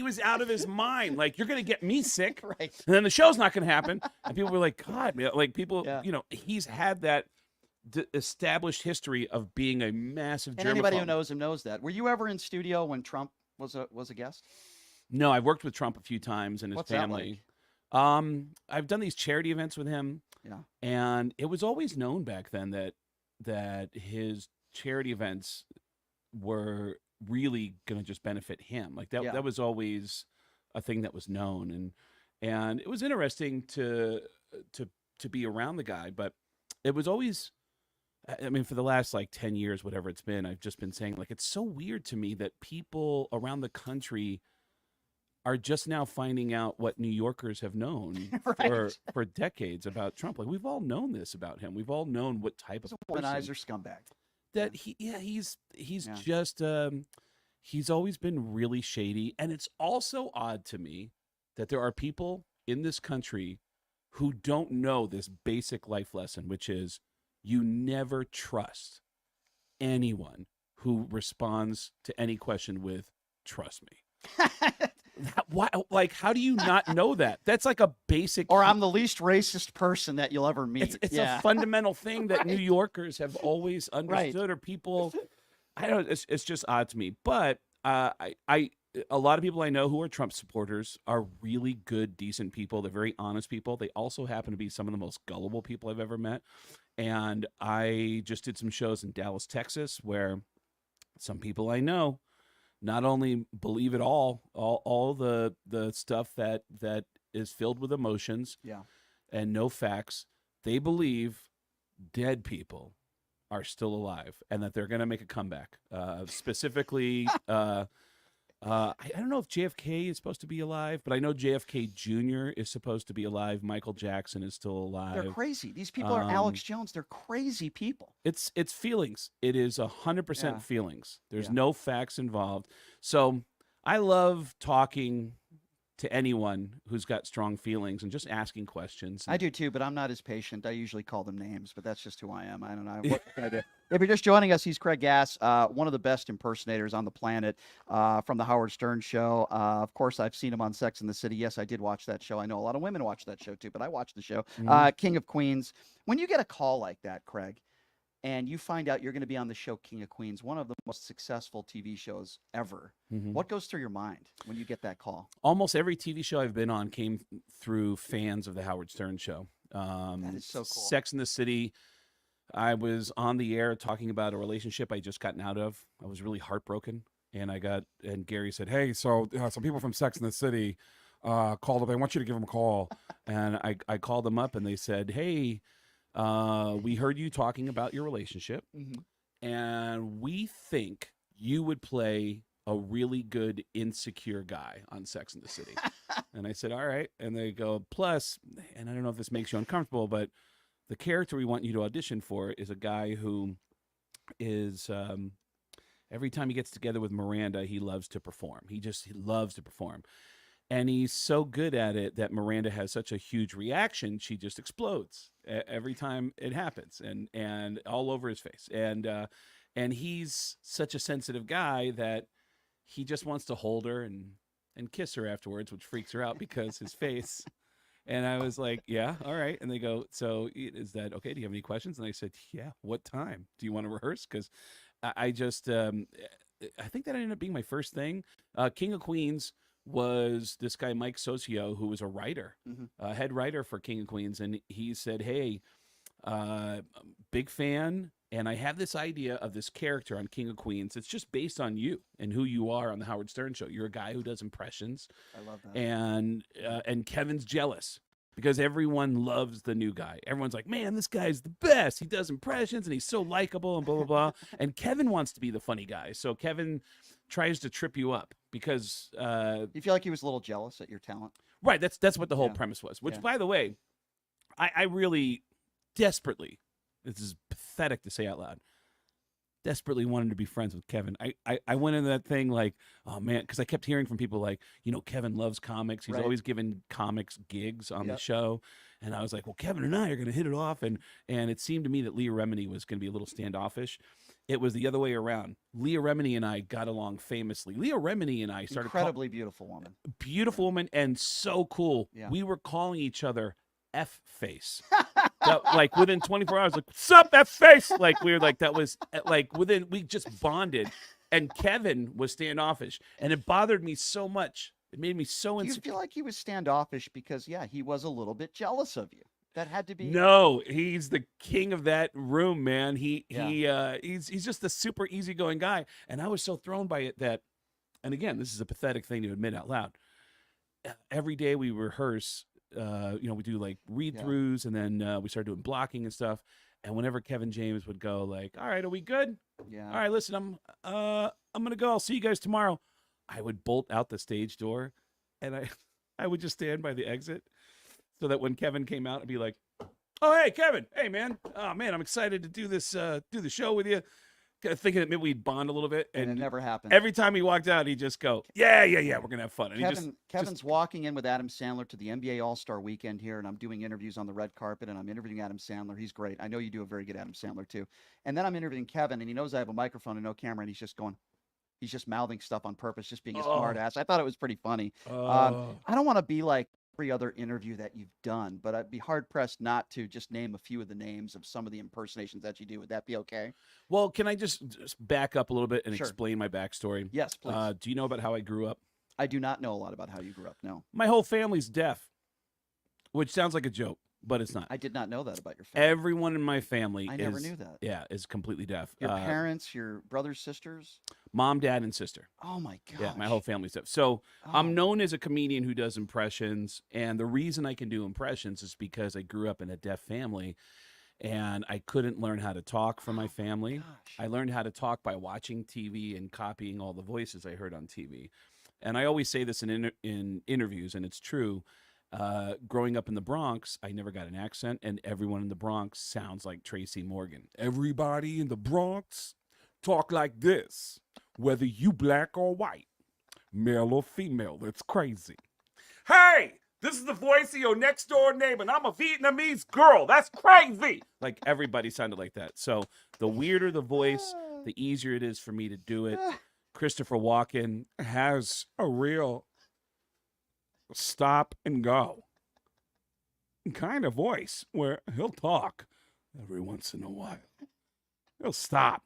was out of his mind. Like, you're going to get me sick. Right. And then the show's not going to happen. And people were like, God, man, like people, he's had that established history of being a massive And germaphobe. anybody who knows him knows that. Were you ever in studio when Trump was a guest? No, I've worked with Trump a few times and his What's that family. I've done these charity events with him. Yeah. And it was always known back then that his charity events were really going to just benefit him. Like that was always a thing that was known, and it was interesting to be around the guy, but it was always, I mean, for the last like 10 years, whatever it's been, I've just been saying, like, it's so weird to me that people around the country are just now finding out what New Yorkers have known for decades about Trump. Like, we've all known this about him. We've all known what type of Womanizer scumbag. that he's just he's always been really shady. And it's also odd to me that there are people in this country who don't know this basic life lesson, which is you never trust anyone who responds to any question with "trust me." Like, how do you not know that? That's like a basic. Or I'm the least racist person that you'll ever meet. It's a fundamental thing that New Yorkers have always understood, or people. I don't. It's just odd to me. But a lot of people I know who are Trump supporters are really good, decent people. They're very honest people. They also happen to be some of the most gullible people I've ever met. And I just did some shows in Dallas, Texas, where some people I know not only believe it all the stuff that is filled with emotions and no facts, they believe dead people are still alive and that they're going to make a comeback. Specifically, I don't know if JFK is supposed to be alive, but I know JFK Jr. is supposed to be alive. Michael Jackson is still alive. They're crazy. These people are Alex Jones. They're crazy people. It's feelings. It is 100% feelings. There's no facts involved. So I love talking to anyone who's got strong feelings and just asking questions. I do too, but I'm not as patient. I usually call them names, but that's just who I am. I don't know. What can I do? If you're just joining us, he's Craig Gass, one of the best impersonators on the planet, from the Howard Stern Show. Of course, I've seen him on Sex and the City. Yes, I did watch that show. I know a lot of women watch that show too, but I watched the show. King of Queens. When you get a call like that, Craig, and you find out you're going to be on the show King of Queens, one of the most successful TV shows ever, what goes through your mind when you get that call? Almost every TV show I've been on came through fans of the Howard Stern Show. That is so cool. Sex and the City. I was on the air talking about a relationship I just gotten out of. I was really heartbroken, and Gary said, "Hey, so some people from Sex and the City called up. I want you to give them a call." And I called them up, and they said, "Hey, we heard you talking about your relationship, and we think you would play a really good insecure guy on Sex and the City." And I said, "All right." And they go, "Plus," and I don't know if this makes you uncomfortable, but the character we want you to audition for is a guy who is Every time he gets together with Miranda, he loves to perform. He loves to perform. And he's so good at it that Miranda has such a huge reaction. She just explodes every time it happens, and all over his face. And he's such a sensitive guy that he just wants to hold her and kiss her afterwards, which freaks her out because his face. And I was like, yeah, all right. And they go, so is that okay? Do you have any questions? And I said, yeah. What time? Do you want to rehearse? Because I just, I think that ended up being my first thing. King of Queens was this guy, Mike Socio, who was a writer, head writer for King of Queens. And he said, hey, big fan. And I have this idea of this character on King of Queens. It's just based on you and who you are on the Howard Stern show. You're a guy who does impressions. I love that. And Kevin's jealous because everyone loves the new guy. Everyone's like, man, this guy's the best. He does impressions and he's so likable and blah, blah, blah. And Kevin wants to be the funny guy. So Kevin tries to trip you up because you feel like he was a little jealous at your talent. Right. That's what the whole premise was, which, by the way, I really desperately, this is pathetic to say out loud, desperately wanted to be friends with Kevin. I went into that thing like, oh man, because I kept hearing from people like, Kevin loves comics. He's always given comics gigs on the show. And I was like, well, Kevin and I are going to hit it off. And it seemed to me that Leah Remini was going to be a little standoffish. It was the other way around. Leah Remini and I got along famously. Leah Remini and I started incredibly beautiful woman. Beautiful woman and so cool. Yeah. We were calling each other F-face. Like within 24 hours, like, what's up, F-face? Like we were like, that was like we just bonded. And Kevin was standoffish. And it bothered me so much. It made me so insecure. Do you feel like he was standoffish because, he was a little bit jealous of you? That had to be. No, he's the king of that room, man. He's just a super easygoing guy. And I was so thrown by it that, and again, this is a pathetic thing to admit out loud. Every day we rehearse, we do like read-throughs, and then we started doing blocking and stuff. And whenever Kevin James would go like, all right, are we good? Yeah. All right, listen, I'm going to go. I'll see you guys tomorrow. I would bolt out the stage door, and I would just stand by the exit so that when Kevin came out, I'd be like, oh, hey, Kevin. Hey, man. Oh, man, I'm excited to do this, do the show with you. Thinking that maybe we'd bond a little bit. And it never happened. Every time he walked out, he'd just go, yeah, we're going to have fun. And Kevin's walking in with Adam Sandler to the NBA All-Star Weekend here, and I'm doing interviews on the red carpet, and I'm interviewing Adam Sandler. He's great. I know you do a very good Adam Sandler, too. And then I'm interviewing Kevin, and he knows I have a microphone and no camera, and he's just mouthing stuff on purpose, just being a smart ass. I thought it was pretty funny. I don't want to be like every other interview that you've done, but I'd be hard-pressed not to just name a few of the names of some of the impersonations that you do. Would that be okay? Well, can I just back up a little bit and explain my backstory? Yes, please. Do you know about how I grew up? I do not know a lot about how you grew up, no. My whole family's deaf, which sounds like a joke, but it's not. I did not know that about your family. Everyone in my family never knew that. Yeah, is completely deaf. Your parents, your brothers, sisters? Mom, dad, and sister. Oh, my gosh. Yeah, my whole family's deaf. So I'm known as a comedian who does impressions, and the reason I can do impressions is because I grew up in a deaf family, and I couldn't learn how to talk from my family. I learned how to talk by watching TV and copying all the voices I heard on TV. And I always say this in interviews, and it's true. Growing up in the Bronx, I never got an accent, and everyone in the Bronx sounds like Tracy Morgan. Everybody in the Bronx talk like this, whether you black or white, male or female. That's crazy. Hey, this is the voice of your next door neighbor, and I'm a Vietnamese girl. That's crazy. Like everybody sounded like that. So the weirder the voice, the easier it is for me to do it. Christopher Walken has a real stop and go kind of voice where he'll talk every once in a while. He'll stop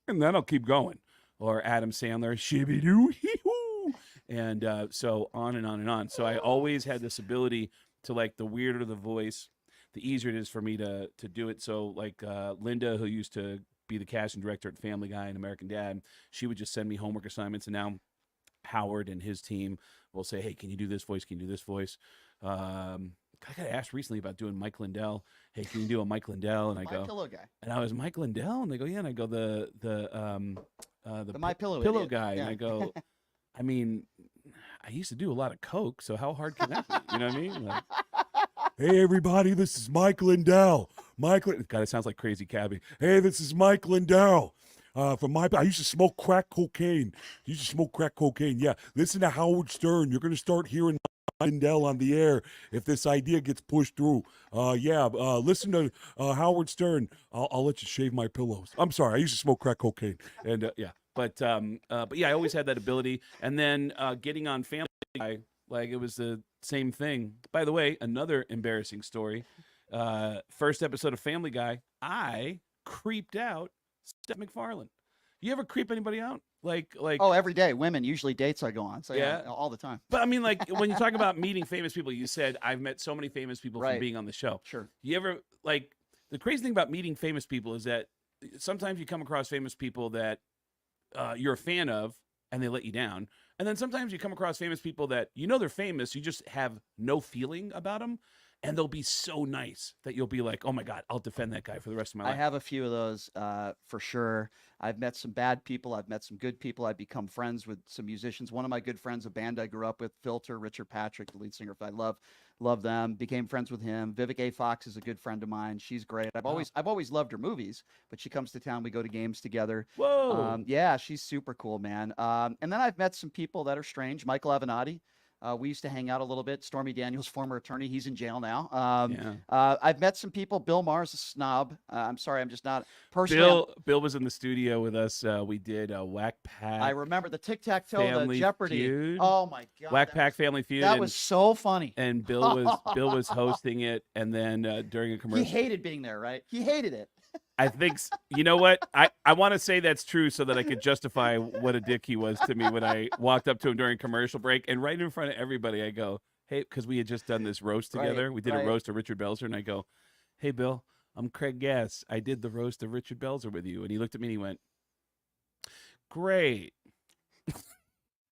and then he'll keep going. Or Adam Sandler, shibby-doo-hee-hoo. And so on and on and on. So I always had this ability to, like, the weirder the voice, the easier it is for me to do it. So like Linda, who used to be the casting director at Family Guy and American Dad, she would just send me homework assignments, and now Howard and his team will say, hey, can you do this voice? Can you do this voice? I got asked recently about doing Mike Lindell. Hey, can you do a Mike Lindell? And I go, Pillow guy. And I was Mike Lindell, and they go, yeah. And I go, the My Pillow pillow idiot. guy. Yeah. And I go, I mean, I used to do a lot of coke, so how hard can that be? You know what I mean? Like, hey, everybody, this is Mike Lindell. God, it sounds like Crazy Cabby. Hey, this is Mike Lindell. I used to smoke crack cocaine. Yeah. Listen to Howard Stern. You're going to start hearing Mandel on the air if this idea gets pushed through. Listen to Howard Stern. I'll let you shave my pillows. I'm sorry. I used to smoke crack cocaine. And yeah. But yeah, I always had that ability. And then getting on Family Guy, like it was the same thing. By the way, another embarrassing story. First episode of Family Guy, I creeped out Seth MacFarlane. You ever creep anybody out? Like Oh, every day. Women, usually dates I go on. So yeah, Yeah. all the time. But I mean, like when you talk about meeting famous people, you said I've met so many famous people from Right. being on the show. Sure. You ever like the crazy thing about meeting famous people is that sometimes you come across famous people that you're a fan of and they let you down, and then sometimes you come across famous people that you know they're famous, you just have no feeling about them, and they'll be so nice that you'll be like, oh my God, I'll defend that guy for the rest of my I life. have a few of those for sure. I've met some bad people. I've met some good people. I've become friends with some musicians. One of my good friends, a band I grew up with, Filter, Richard Patrick, the lead singer. I love them. Became friends with him. Vivica A. Fox is a good friend of mine. She's great. I've always loved her movies, but she comes to town. We go to games together. Whoa. Yeah, she's super cool, man. And then I've met some people that are strange. Michael Avenatti. We used to hang out a little bit. Stormy Daniels, former attorney, he's in jail now. I've met some people. Bill Maher's a snob. I'm sorry, I'm just not personally. Bill was in the studio with us. We did Whack Pack. I remember the tic-tac-toe, the Family Jeopardy. Feud. Oh my God, Whack Pack Family Feud. that and- was so funny. And Bill was hosting it, and then during a commercial, He hated being there, right? He hated it. I think you know what I want to say that's true so that I could justify what a dick he was to me when I walked up to him during commercial break, and right in front of everybody I go, hey, because we had just done this roast together. We did a roast of Richard Belzer, and I go, hey Bill, I'm Craig Gass. I did the roast of Richard Belzer with you, and he looked at me and he went, great.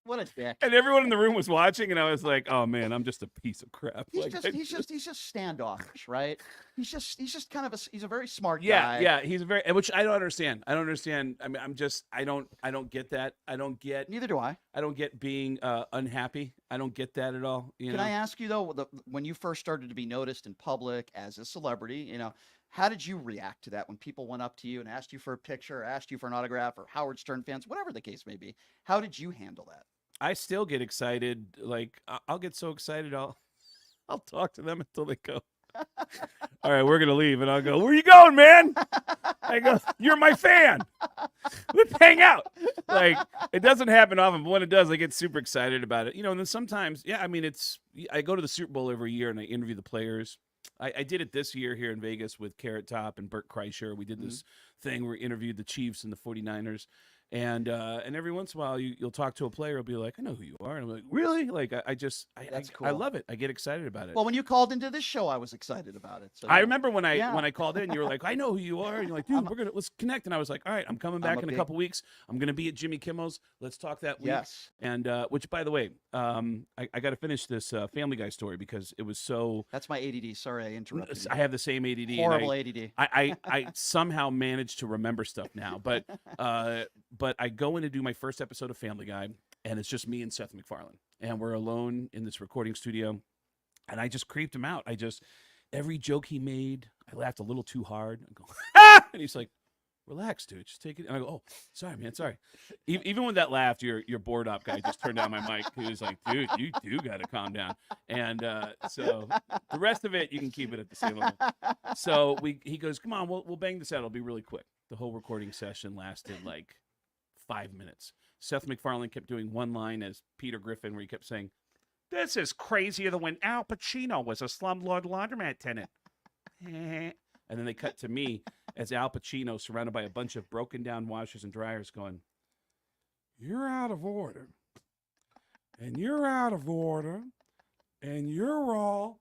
What a dick. And everyone in the room was watching, and I was like, "Oh man, I'm just a piece of crap." He's Like, just standoffish, right? He's just kind of he's a very smart yeah, guy. yeah. He's a very, which I don't understand. I don't understand. I mean, I don't get that. I don't get. Neither do I. I don't get being unhappy. I don't get that at all. You Can know? I ask you though, when you first started to be noticed in public as a celebrity, how did you react to that when people went up to you and asked you for a picture, or asked you for an autograph, or Howard Stern fans, whatever the case may be? How did you handle that? I still get excited. Like I'll get so excited, I'll talk to them until they go, all right, we're gonna leave, and I'll go, where you going, man? I go, you're my fan. Let's hang out. Like it doesn't happen often, but when it does, I get super excited about it. And then sometimes, yeah, I mean, I go to the Super Bowl every year and I interview the players. I did it this year here in Vegas with Carrot Top and Burt Kreischer. We did this thing where we interviewed the Chiefs and the 49ers. And every once in a while, you'll talk to a player, will be like, I know who you are. And I'm like, really? Like, That's cool. I love it. I get excited about it. Well, when you called into this show, I was excited about it. So I remember when I Yeah. called in, you were like, I know who you are. And you're like, dude, let's connect. And I was like, all right, I'm coming back in a couple weeks. I'm going to be at Jimmy Kimmel's. Let's talk that week. Yes. And which, by the way, I got to finish this Family Guy story because it was so. That's my ADD. Sorry, I interrupted you. I have the same ADD. and Horrible ADD. I somehow managed to remember stuff now, but I go in to do my first episode of Family Guy, and it's just me and Seth MacFarlane, and we're alone in this recording studio, and I just creeped him out. Every joke he made, I laughed a little too hard. I go, ah! And he's like, relax, dude, just take it. And I go, oh, sorry, man, sorry. Even when that laughed, your board op guy just turned down my mic. He was like, dude, you do got to calm down. And so the rest of it, you can keep it at the same level. So he goes, come on, we'll bang this out. It'll be really quick. The whole recording session lasted like 5 minutes. Seth MacFarlane kept doing one line as Peter Griffin, where he kept saying, this is crazier than when Al Pacino was a slumlord laundromat tenant. And then they cut to me as Al Pacino, surrounded by a bunch of broken down washers and dryers, going, you're out of order. And you're out of order. And you're all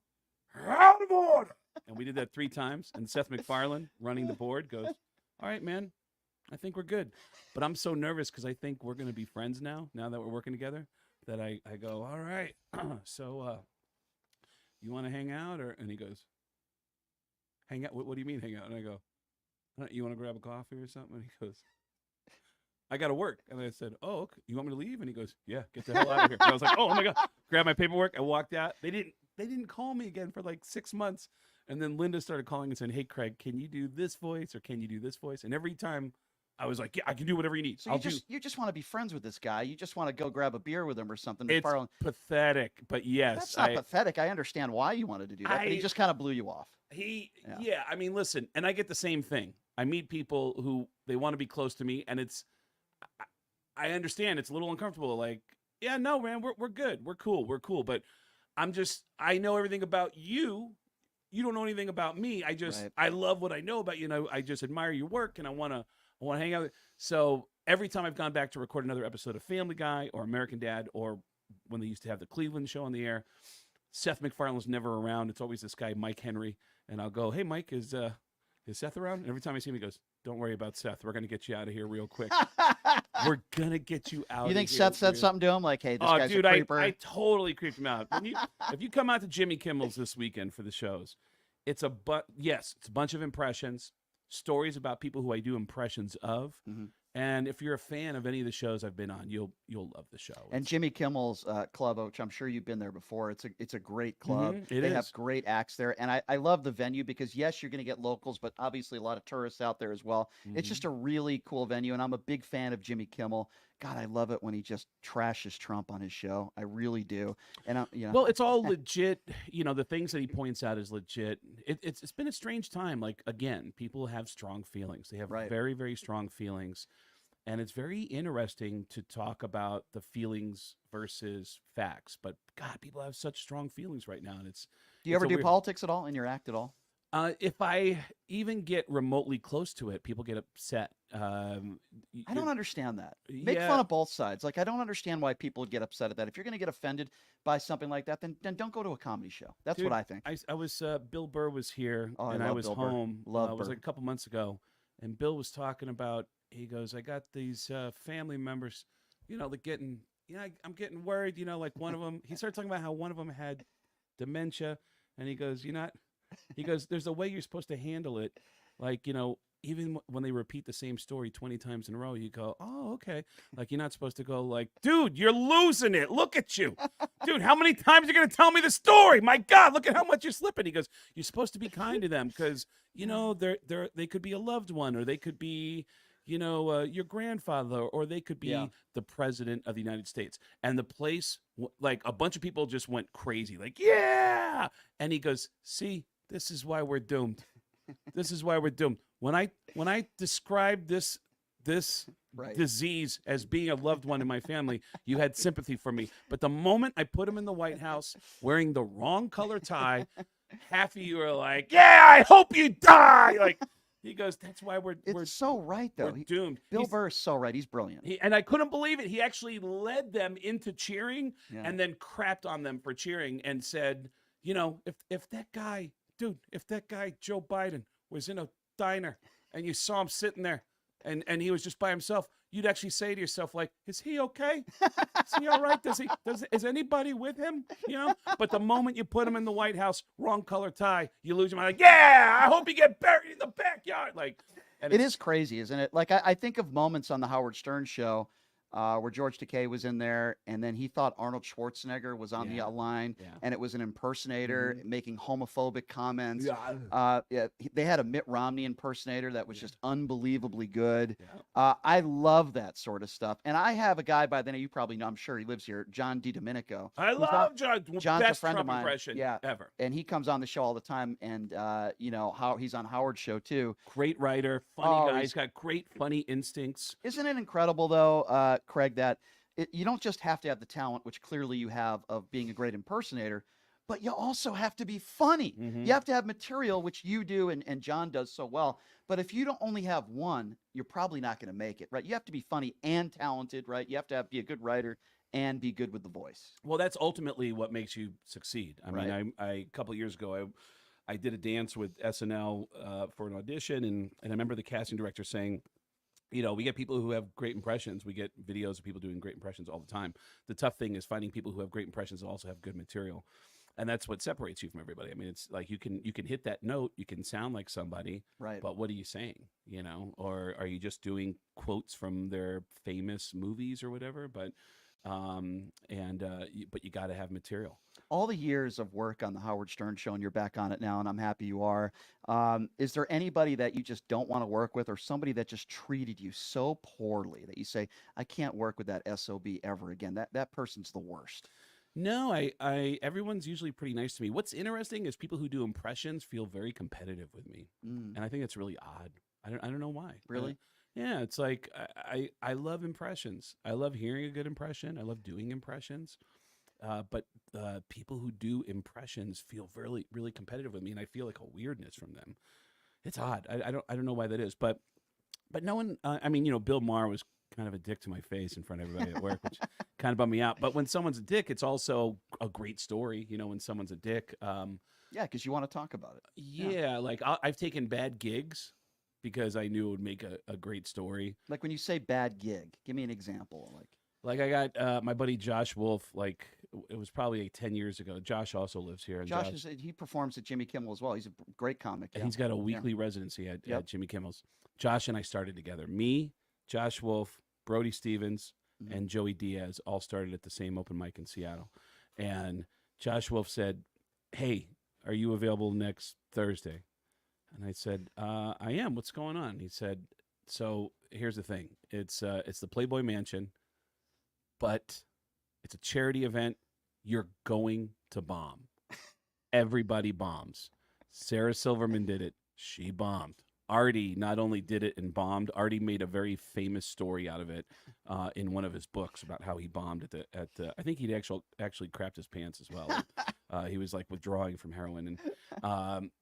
out of order. And we did that 3 times. And Seth MacFarlane, running the board, goes, all right, man, I think we're good. But I'm so nervous because I think we're going to be friends now that we're working together, that I go, all right, so you want to hang out? And he goes, hang out? What do you mean hang out? And I go, you want to grab a coffee or something? And he goes, I got to work. And I said, oh, okay. You want me to leave? And he goes, yeah, get the hell out of here. And I was like, oh my God. Grab my paperwork. I walked out. They didn't call me again for like 6 months. And then Linda started calling and saying, hey, Craig, can you do this voice or can you do this voice? And every time I was like, yeah, I can do whatever you need. So you just want to be friends with this guy. You just want to go grab a beer with him or something. It's pathetic, but yes. That's not pathetic. I understand why you wanted to do that, but he just kind of blew you off. Yeah, I mean, listen, and I get the same thing. I meet people who they want to be close to me, and I understand it's a little uncomfortable. Like, yeah, no, man, we're good. We're cool. But I know everything about you. You don't know anything about me. I love what I know about you. I just admire your work, and I want to hang out. So every time I've gone back to record another episode of Family Guy or American Dad, or when they used to have the Cleveland show on the air, Seth MacFarlane's never around. It's always this guy, Mike Henry. And I'll go, hey, Mike, is Seth around? And every time I see him, he goes, don't worry about Seth. We're going to get you out of here real quick. We're going to get you out of here. You think Seth said something to him? Like, hey, this guy's a creeper? I totally creeped him out. If you come out to Jimmy Kimmel's this weekend for the shows, it's a bunch of impressions, stories about people who I do impressions of. Mm-hmm. And if you're a fan of any of the shows I've been on, you'll love the show. And Jimmy Kimmel's club, which I'm sure you've been there before, it's a great club. Mm-hmm. They have great acts there, and I love the venue because yes, you're going to get locals, but obviously a lot of tourists out there as well. Mm-hmm. It's just a really cool venue, and I'm a big fan of Jimmy Kimmel. God, I love it when he just trashes Trump on his show. I really do. And well, it's all legit. The things that he points out is legit. It's been a strange time. Like, again, people have strong feelings. They have very, very strong feelings. And it's very interesting to talk about the feelings versus facts. But God, people have such strong feelings right now. And do you ever do politics at all in your act at all? If I even get remotely close to it, people get upset. I don't understand that. Make fun of both sides. Like, I don't understand why people would get upset at that. If you're going to get offended by something like that, then don't go to a comedy show. That's what I think. I was Bill Burr was here, and I was Bill home. Burr. Love it was Burr. like a couple months ago, and Bill was talking about. He goes, I got these family members, they're getting. I'm getting worried. Like one of them. He started talking about how one of them had dementia, and he goes, He goes, there's a way you're supposed to handle it. Like, even when they repeat the same story 20 times in a row, you go, oh, okay. Like, you're not supposed to go like, dude, you're losing it. Look at you. Dude, how many times are you going to tell me the story? My God, look at how much you're slipping. He goes, you're supposed to be kind to them because, they could be a loved one, or they could be, your grandfather, or they could be the president of the United States. And the place, like a bunch of people just went crazy. Like, yeah. And he goes, see, this is why we're doomed. This is why we're doomed. When I described this disease as being a loved one in my family, you had sympathy for me. But the moment I put him in the White House wearing the wrong color tie, half of you are like, yeah, I hope you die. Like, he goes, that's why we're so right, though. We're doomed. Bill Burr is so right. He's brilliant. And I couldn't believe it. He actually led them into cheering and then crapped on them for cheering and said, if that guy, Joe Biden, was in a diner and you saw him sitting there and he was just by himself, you'd actually say to yourself, like, is he okay? Is he all right? Is anybody with him? But the moment you put him in the White House, wrong color tie, you lose your mind. Like, yeah, I hope you get buried in the backyard. Like, it is crazy, isn't it? Like, I think of moments on the Howard Stern show where George Takei was in there, and then he thought Arnold Schwarzenegger was on the line, and it was an impersonator making homophobic comments. They had a Mitt Romney impersonator that was just unbelievably good. I love that sort of stuff. And I have a guy by the name, you probably know, I'm sure he lives here, John DiDomenico. I love John. John's best a friend Trump of mine. impression ever. And he comes on the show all the time, and how he's on Howard's show too. Great writer, funny guy. He's got great funny instincts. Isn't it incredible though, Craig, that you don't just have to have the talent, which clearly you have, of being a great impersonator, but you also have to be funny. You have to have material, which you do and John does so well. But if you don't only have one, you're probably not going to make it, right? You have to be funny and talented, right? You have to be a good writer and be good with the voice. Well, that's ultimately what makes you succeed. I mean, I a couple of years ago, I did a dance with SNL for an audition, and I remember the casting director saying, we get people who have great impressions. We get videos of people doing great impressions all the time. The tough thing is finding people who have great impressions and also have good material. And that's what separates you from everybody. I mean, it's like you can hit that note, you can sound like somebody, right? But what are you saying? Or are you just doing quotes from their famous movies or whatever? But But you got to have material. All the years of work on the Howard Stern Show, and you're back on it now, and I'm happy you are. Is there anybody that you just don't want to work with, or somebody that just treated you so poorly that you say, I can't work with that SOB ever again? That person's the worst. No, everyone's usually pretty nice to me. What's interesting is people who do impressions feel very competitive with me, and I think it's really odd. I don't know why. Really? Yeah, it's like I love impressions. I love hearing a good impression. I love doing impressions. But people who do impressions feel really competitive with me, and I feel like a weirdness from them. It's odd. I don't know why that is, but no one. I mean, Bill Maher was kind of a dick to my face in front of everybody at work, which kind of bummed me out. But when someone's a dick, it's also a great story. When someone's a dick. Yeah, because you want to talk about it. Yeah, like I've taken bad gigs because I knew it would make a great story. Like when you say bad gig, give me an example. Like I got my buddy Josh Wolf, like it was probably like 10 years ago. Josh also lives here. And Josh, he performs at Jimmy Kimmel as well. He's a great comic. And he's got a weekly residency at Jimmy Kimmel's. Josh and I started together. Me, Josh Wolf, Brody Stevens, and Joey Diaz all started at the same open mic in Seattle. And Josh Wolf said, hey, are you available next Thursday? And I said, I am. What's going on? He said, so here's the thing. It's the Playboy Mansion, but it's a charity event. You're going to bomb. Everybody bombs. Sarah Silverman did it. She bombed. Artie not only did it and bombed, Artie made a very famous story out of it in one of his books about how he bombed at I think he'd actually crapped his pants as well. He was like withdrawing from heroin,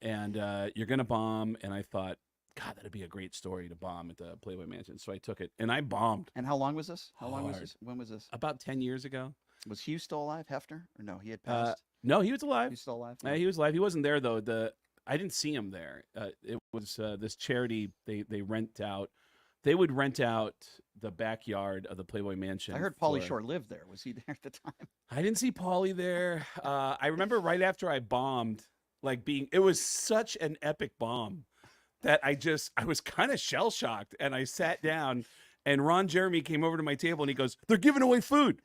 and you're gonna bomb. And I thought, God, that'd be a great story to bomb at the Playboy Mansion. So I took it and I bombed. And how long was this? When was this? About 10 years ago. Was Hugh still alive, Hefner? Or no, he had passed? No, he was alive. He's still alive? He was alive. He wasn't there, though. I didn't see him there. It was this charity they rent out. They would rent out the backyard of the Playboy Mansion. I heard Pauly Shore lived there. Was he there at the time? I didn't see Pauly there. I remember right after I bombed, it was such an epic bomb that I was kind of shell-shocked, and I sat down. And Ron Jeremy came over to my table and he goes, they're giving away food.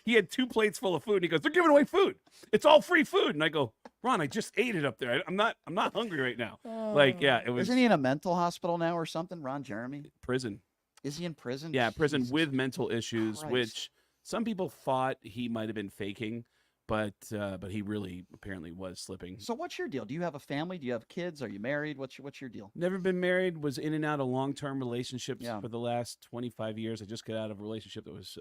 He had 2 plates full of food. And he goes, they're giving away food. It's all free food. And I go, Ron, I just ate it up there. I'm not hungry right now. It was. Isn't he in a mental hospital now or something? Ron Jeremy? Prison. Is he in prison? Yeah, prison with mental issues, Christ. which some people thought he might have been faking. But he really apparently was slipping. So what's your deal? Do you have a family? Do you have kids? Are you married? What's your deal? Never been married. Was in and out of long-term relationships for the last 25 years. I just got out of a relationship that was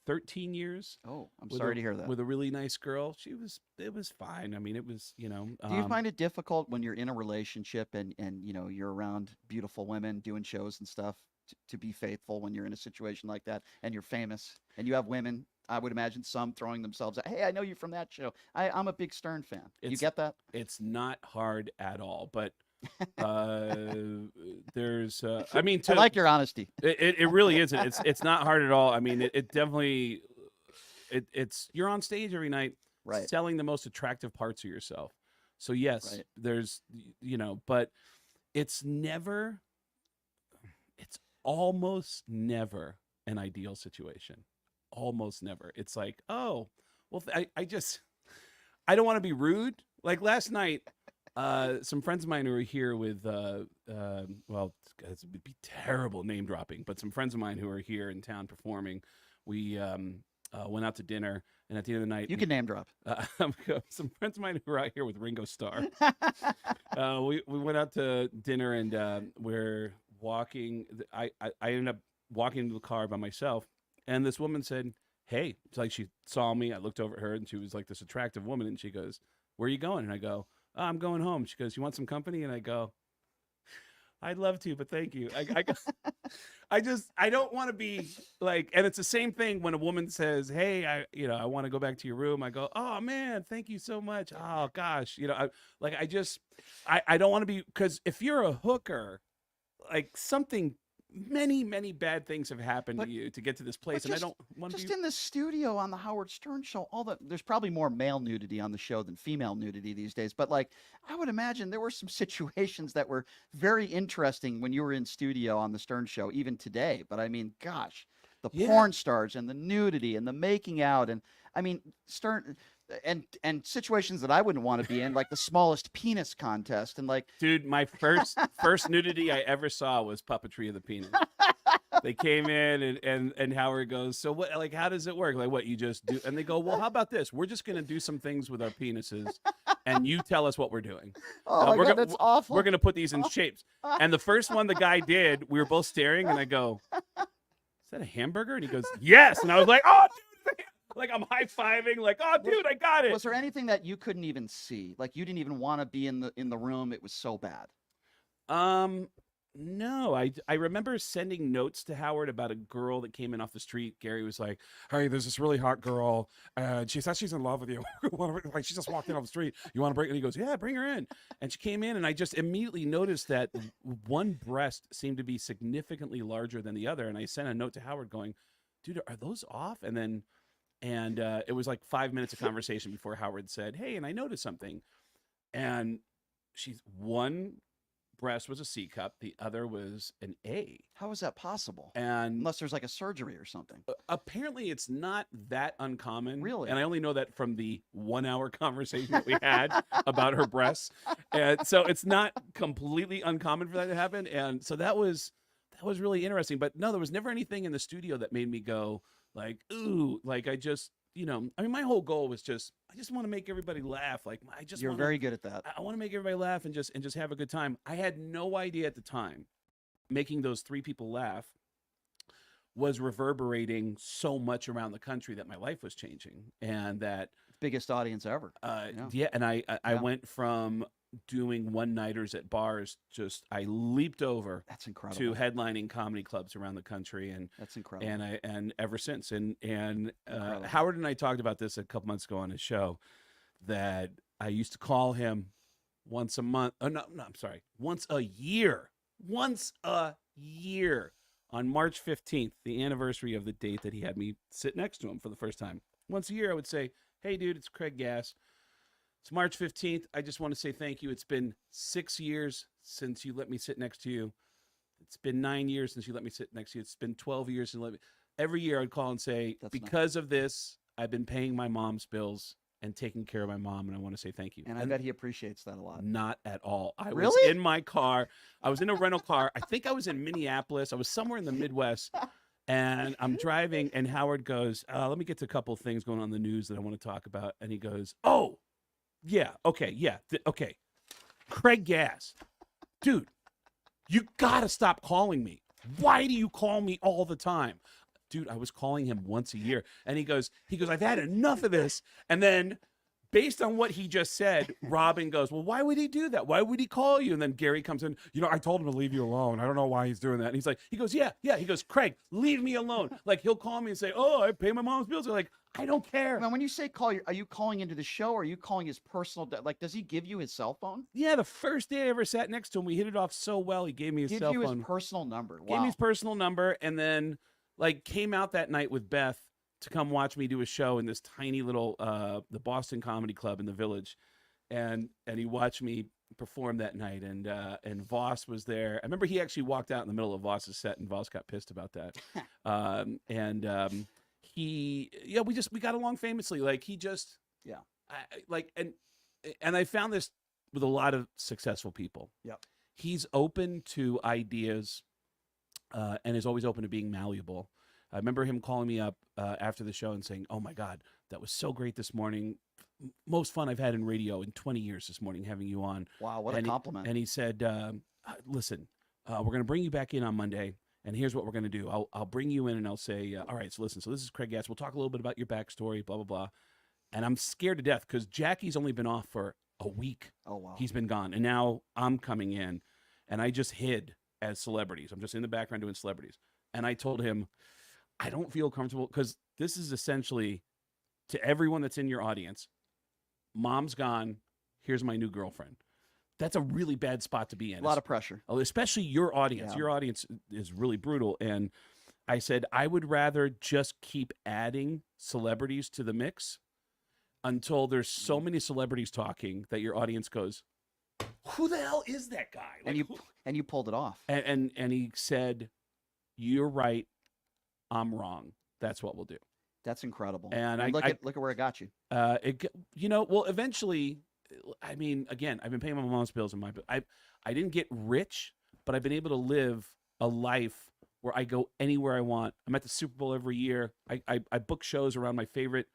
13 years. Oh, I'm sorry to hear that. With a really nice girl. It was fine. I mean, it was, Do you find it difficult when you're in a relationship and you're around beautiful women doing shows and stuff to be faithful when you're in a situation like that and you're famous and you have women? I would imagine some throwing themselves at, hey, I know you from that show. I'm a big Stern fan. You get that? It's not hard at all, but there's, I mean, I like your honesty. It really isn't. It's not hard at all. I mean, it definitely, it's, you're on stage every night, right, selling the most attractive parts of yourself. So yes, there's, but it's almost never an ideal situation. Almost never. It's like, oh, well, I don't want to be rude. Like last night, some friends of mine who were here with, well, it would be terrible name dropping, but some friends of mine who are here in town performing, we went out to dinner, and at the end of the night, you can name drop. Some friends of mine who were out here with Ringo Starr. We went out to dinner, and we're walking. I ended up walking into the car by myself. And this woman said, hey, it's like she saw me. I looked over at her and she was like this attractive woman. And she goes, where are you going? And I go, oh, I'm going home. She goes, you want some company? And I go, I'd love to, but thank you. I don't want to be like, and it's the same thing when a woman says, hey, I want to go back to your room. I go, oh man, thank you so much. Oh gosh. I don't want to be, because if you're a hooker, like something, many bad things have happened to you to get to this place, and I don't want to be... Just in the studio on the Howard Stern Show, there's probably more male nudity on the show than female nudity these days, but like I would imagine there were some situations that were very interesting when you were in studio on the Stern Show, even today. But I mean, gosh, the Yeah. porn stars and the nudity and the making out, and I mean Stern and situations that I wouldn't want to be in, like the smallest penis contest, and like, Dude, my first nudity I ever saw was puppetry of the penis. They came in and Howard goes, so what, like, how does it work? Like, what, you just do? And they go, well, how about this? We're just going to do some things with our penises and you tell us what we're doing. oh my we're God, gonna, that's awful. We're going to put these in shapes. And the first one the guy did, we were both staring and I go, is that a hamburger? And he goes, yes. And I was like, oh, dude, like I'm high-fiving, like, oh, dude, I got it. Was there anything that you couldn't even see? Like you didn't even want to be in the room? It was so bad. No, I remember sending notes to Howard about a girl that came in off the street. Gary was like, hey, there's this really hot girl. She says she's in love with you. Like, she just walked in off the street. You want to bring? And he goes, yeah, bring her in. And she came in, and I just immediately noticed that one breast seemed to be significantly larger than the other. And I sent a note to Howard going, dude, are those off? And it was like 5 minutes of conversation before Howard said, hey, and I noticed something. And she's one breast was a C cup, the other was an A. How is that possible? And unless there's like a surgery or something. Apparently it's not that uncommon. Really? And I only know that from the 1 hour conversation that we had about her breasts. And so it's not completely uncommon for that to happen. And so that was really interesting. But no, there was never anything in the studio that made me go like, ooh, like I just, you know, I mean, my whole goal was just, I just want to make everybody laugh. Like You're very good at that. I want to make everybody laugh and just have a good time. I had no idea at the time making those three people laugh was reverberating so much around the country that my life was changing, and that biggest audience ever. Yeah. And I went from doing one-nighters at bars, I leaped over that's incredible to headlining comedy clubs around the country, and that's incredible. And ever since, and Howard and I talked about this a couple months ago on his show, that I used to call him once a month. Oh, no, I'm sorry, once a year on March 15th, the anniversary of the date that he had me sit next to him for the first time. Once a year, I would say, hey, dude, it's Craig Gass. It's March 15th. I just want to say thank you. It's been 6 years since you let me sit next to you. It's been 9 years since you let me sit next to you. It's been 12 years since every year I'd call and say, because of this, I've been paying my mom's bills and taking care of my mom, and I want to say thank you. And I bet he appreciates that a lot. Not at all. I was Really? in my car. I was in a rental car. I think I was in Minneapolis. I was somewhere in the Midwest. And I'm driving, and Howard goes, let me get to a couple of things going on in the news that I want to talk about. And he goes, oh, yeah, okay, yeah, okay. Craig Gass, dude, you got to stop calling me. Why do you call me all the time? Dude, I was calling him once a year. And he goes, I've had enough of this. And then based on what he just said, Robin goes, well, why would he do that? Why would he call you? And then Gary comes in, I told him to leave you alone. I don't know why he's doing that. And he goes, yeah. He goes, Craig, leave me alone. Like, he'll call me and say, oh, I pay my mom's bills. I'm like, I don't care. Now, when you say call, are you calling into the show, or are you calling his personal, like, does he give you his cell phone? Yeah, the first day I ever sat next to him, we hit it off so well, he gave me his cell phone. Give you his personal number. Wow. Gave me his personal number, and then, like, came out that night with Beth to come watch me do a show in this tiny little the Boston Comedy Club in the Village, and he watched me perform that night, and Voss was there. I remember he actually walked out in the middle of Voss's set, and Voss got pissed about that. We got along famously. Like, he just and I found this with a lot of successful people. Yep. He's open to ideas, and is always open to being malleable. I remember him calling me up after the show and saying, oh, my God, that was so great this morning. Most fun I've had in radio in 20 years this morning, having you on. Wow, what a compliment. And he said, listen, we're going to bring you back in on Monday, and here's what we're going to do. I'll bring you in, and I'll say, all right, so listen, so this is Craig Gass. We'll talk a little bit about your backstory, blah, blah, blah. And I'm scared to death because Jackie's only been off for a week. Oh, wow. He's been gone. And now I'm coming in, and I just hid as celebrities. I'm just in the background doing celebrities. And I told him, I don't feel comfortable, because this is essentially, to everyone that's in your audience, mom's gone, here's my new girlfriend. That's a really bad spot to be in. A lot of pressure. Especially your audience. Yeah. Your audience is really brutal. And I said, I would rather just keep adding celebrities to the mix until there's so many celebrities talking that your audience goes, who the hell is that guy? Like, and you pulled it off. And he said, you're right. I'm wrong. That's what we'll do. That's incredible. And look at where it got you. Well, eventually, I mean, again, I've been paying my mom's bills and I didn't get rich, but I've been able to live a life where I go anywhere I want. I'm at the Super Bowl every year. I book shows around my favorite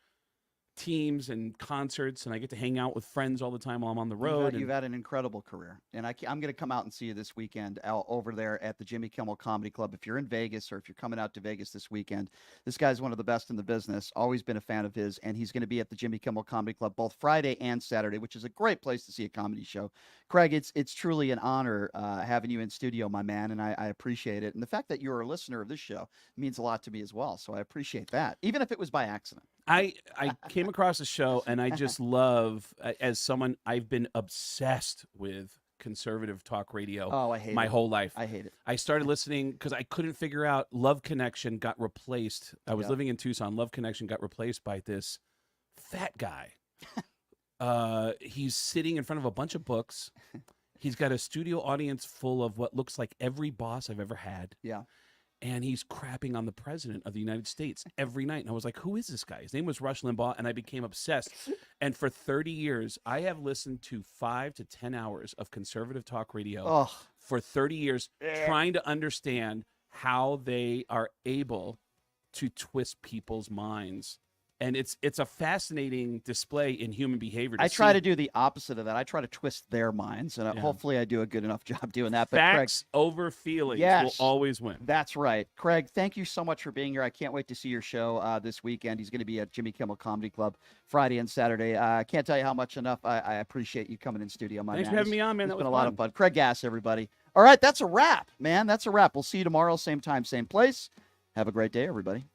teams and concerts, and I get to hang out with friends all the time while I'm on the road. You've had an incredible career, and I'm going to come out and see you this weekend over there at the Jimmy Kimmel Comedy Club. If you're in Vegas or if you're coming out to Vegas this weekend, this guy's one of the best in the business. Always been a fan of his, and he's going to be at the Jimmy Kimmel Comedy Club both Friday and Saturday, which is a great place to see a comedy show. Craig, it's truly an honor having you in studio, my man, and I appreciate it. And the fact that you're a listener of this show means a lot to me as well, so I appreciate that, even if it was by accident. I came across the show, and I just love, as someone, I've been obsessed with conservative talk radio my whole life. I hate it. I started listening because I couldn't figure out. Love Connection got replaced. I was living in Tucson. Love Connection got replaced by this fat guy. He's sitting in front of a bunch of books. He's got a studio audience full of what looks like every boss I've ever had. Yeah. And he's crapping on the president of the United States every night. And I was like, who is this guy? His name was Rush Limbaugh, and I became obsessed. And for 30 years, I have listened to 5 to 10 hours of conservative talk radio for 30 years, trying to understand how they are able to twist people's minds. And it's a fascinating display in human behavior. I try to do the opposite of that. I try to twist their minds, and hopefully I do a good enough job doing that. But facts Craig, over feelings will always win. That's right. Craig, thank you so much for being here. I can't wait to see your show this weekend. He's going to be at Jimmy Kimmel Comedy Club Friday and Saturday. I can't tell you how much enough I appreciate you coming in studio, my man. Thanks for having me on, man. It's That been was a lot fun. of fun. Craig Gass, everybody. All right, that's a wrap, man. That's a wrap. We'll see you tomorrow, same time, same place. Have a great day, everybody.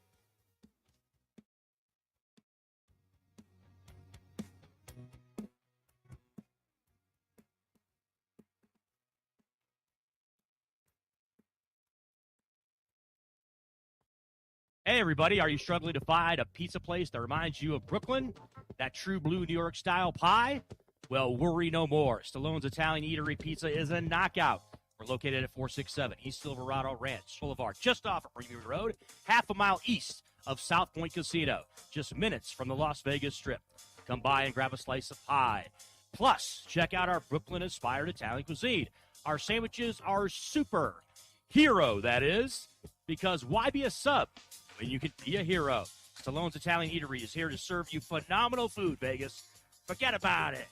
Hey, everybody, are you struggling to find a pizza place that reminds you of Brooklyn? That true blue New York style pie? Well, worry no more. Stallone's Italian Eatery Pizza is a knockout. We're located at 467 East Silverado Ranch Boulevard, just off of Premium Road, half a mile east of South Point Casino, just minutes from the Las Vegas Strip. Come by and grab a slice of pie. Plus, check out our Brooklyn-inspired Italian cuisine. Our sandwiches are super. Hero, that is. Because why be a sub when you can be a hero? Stallone's Italian Eatery is here to serve you phenomenal food, Vegas. Forget about it.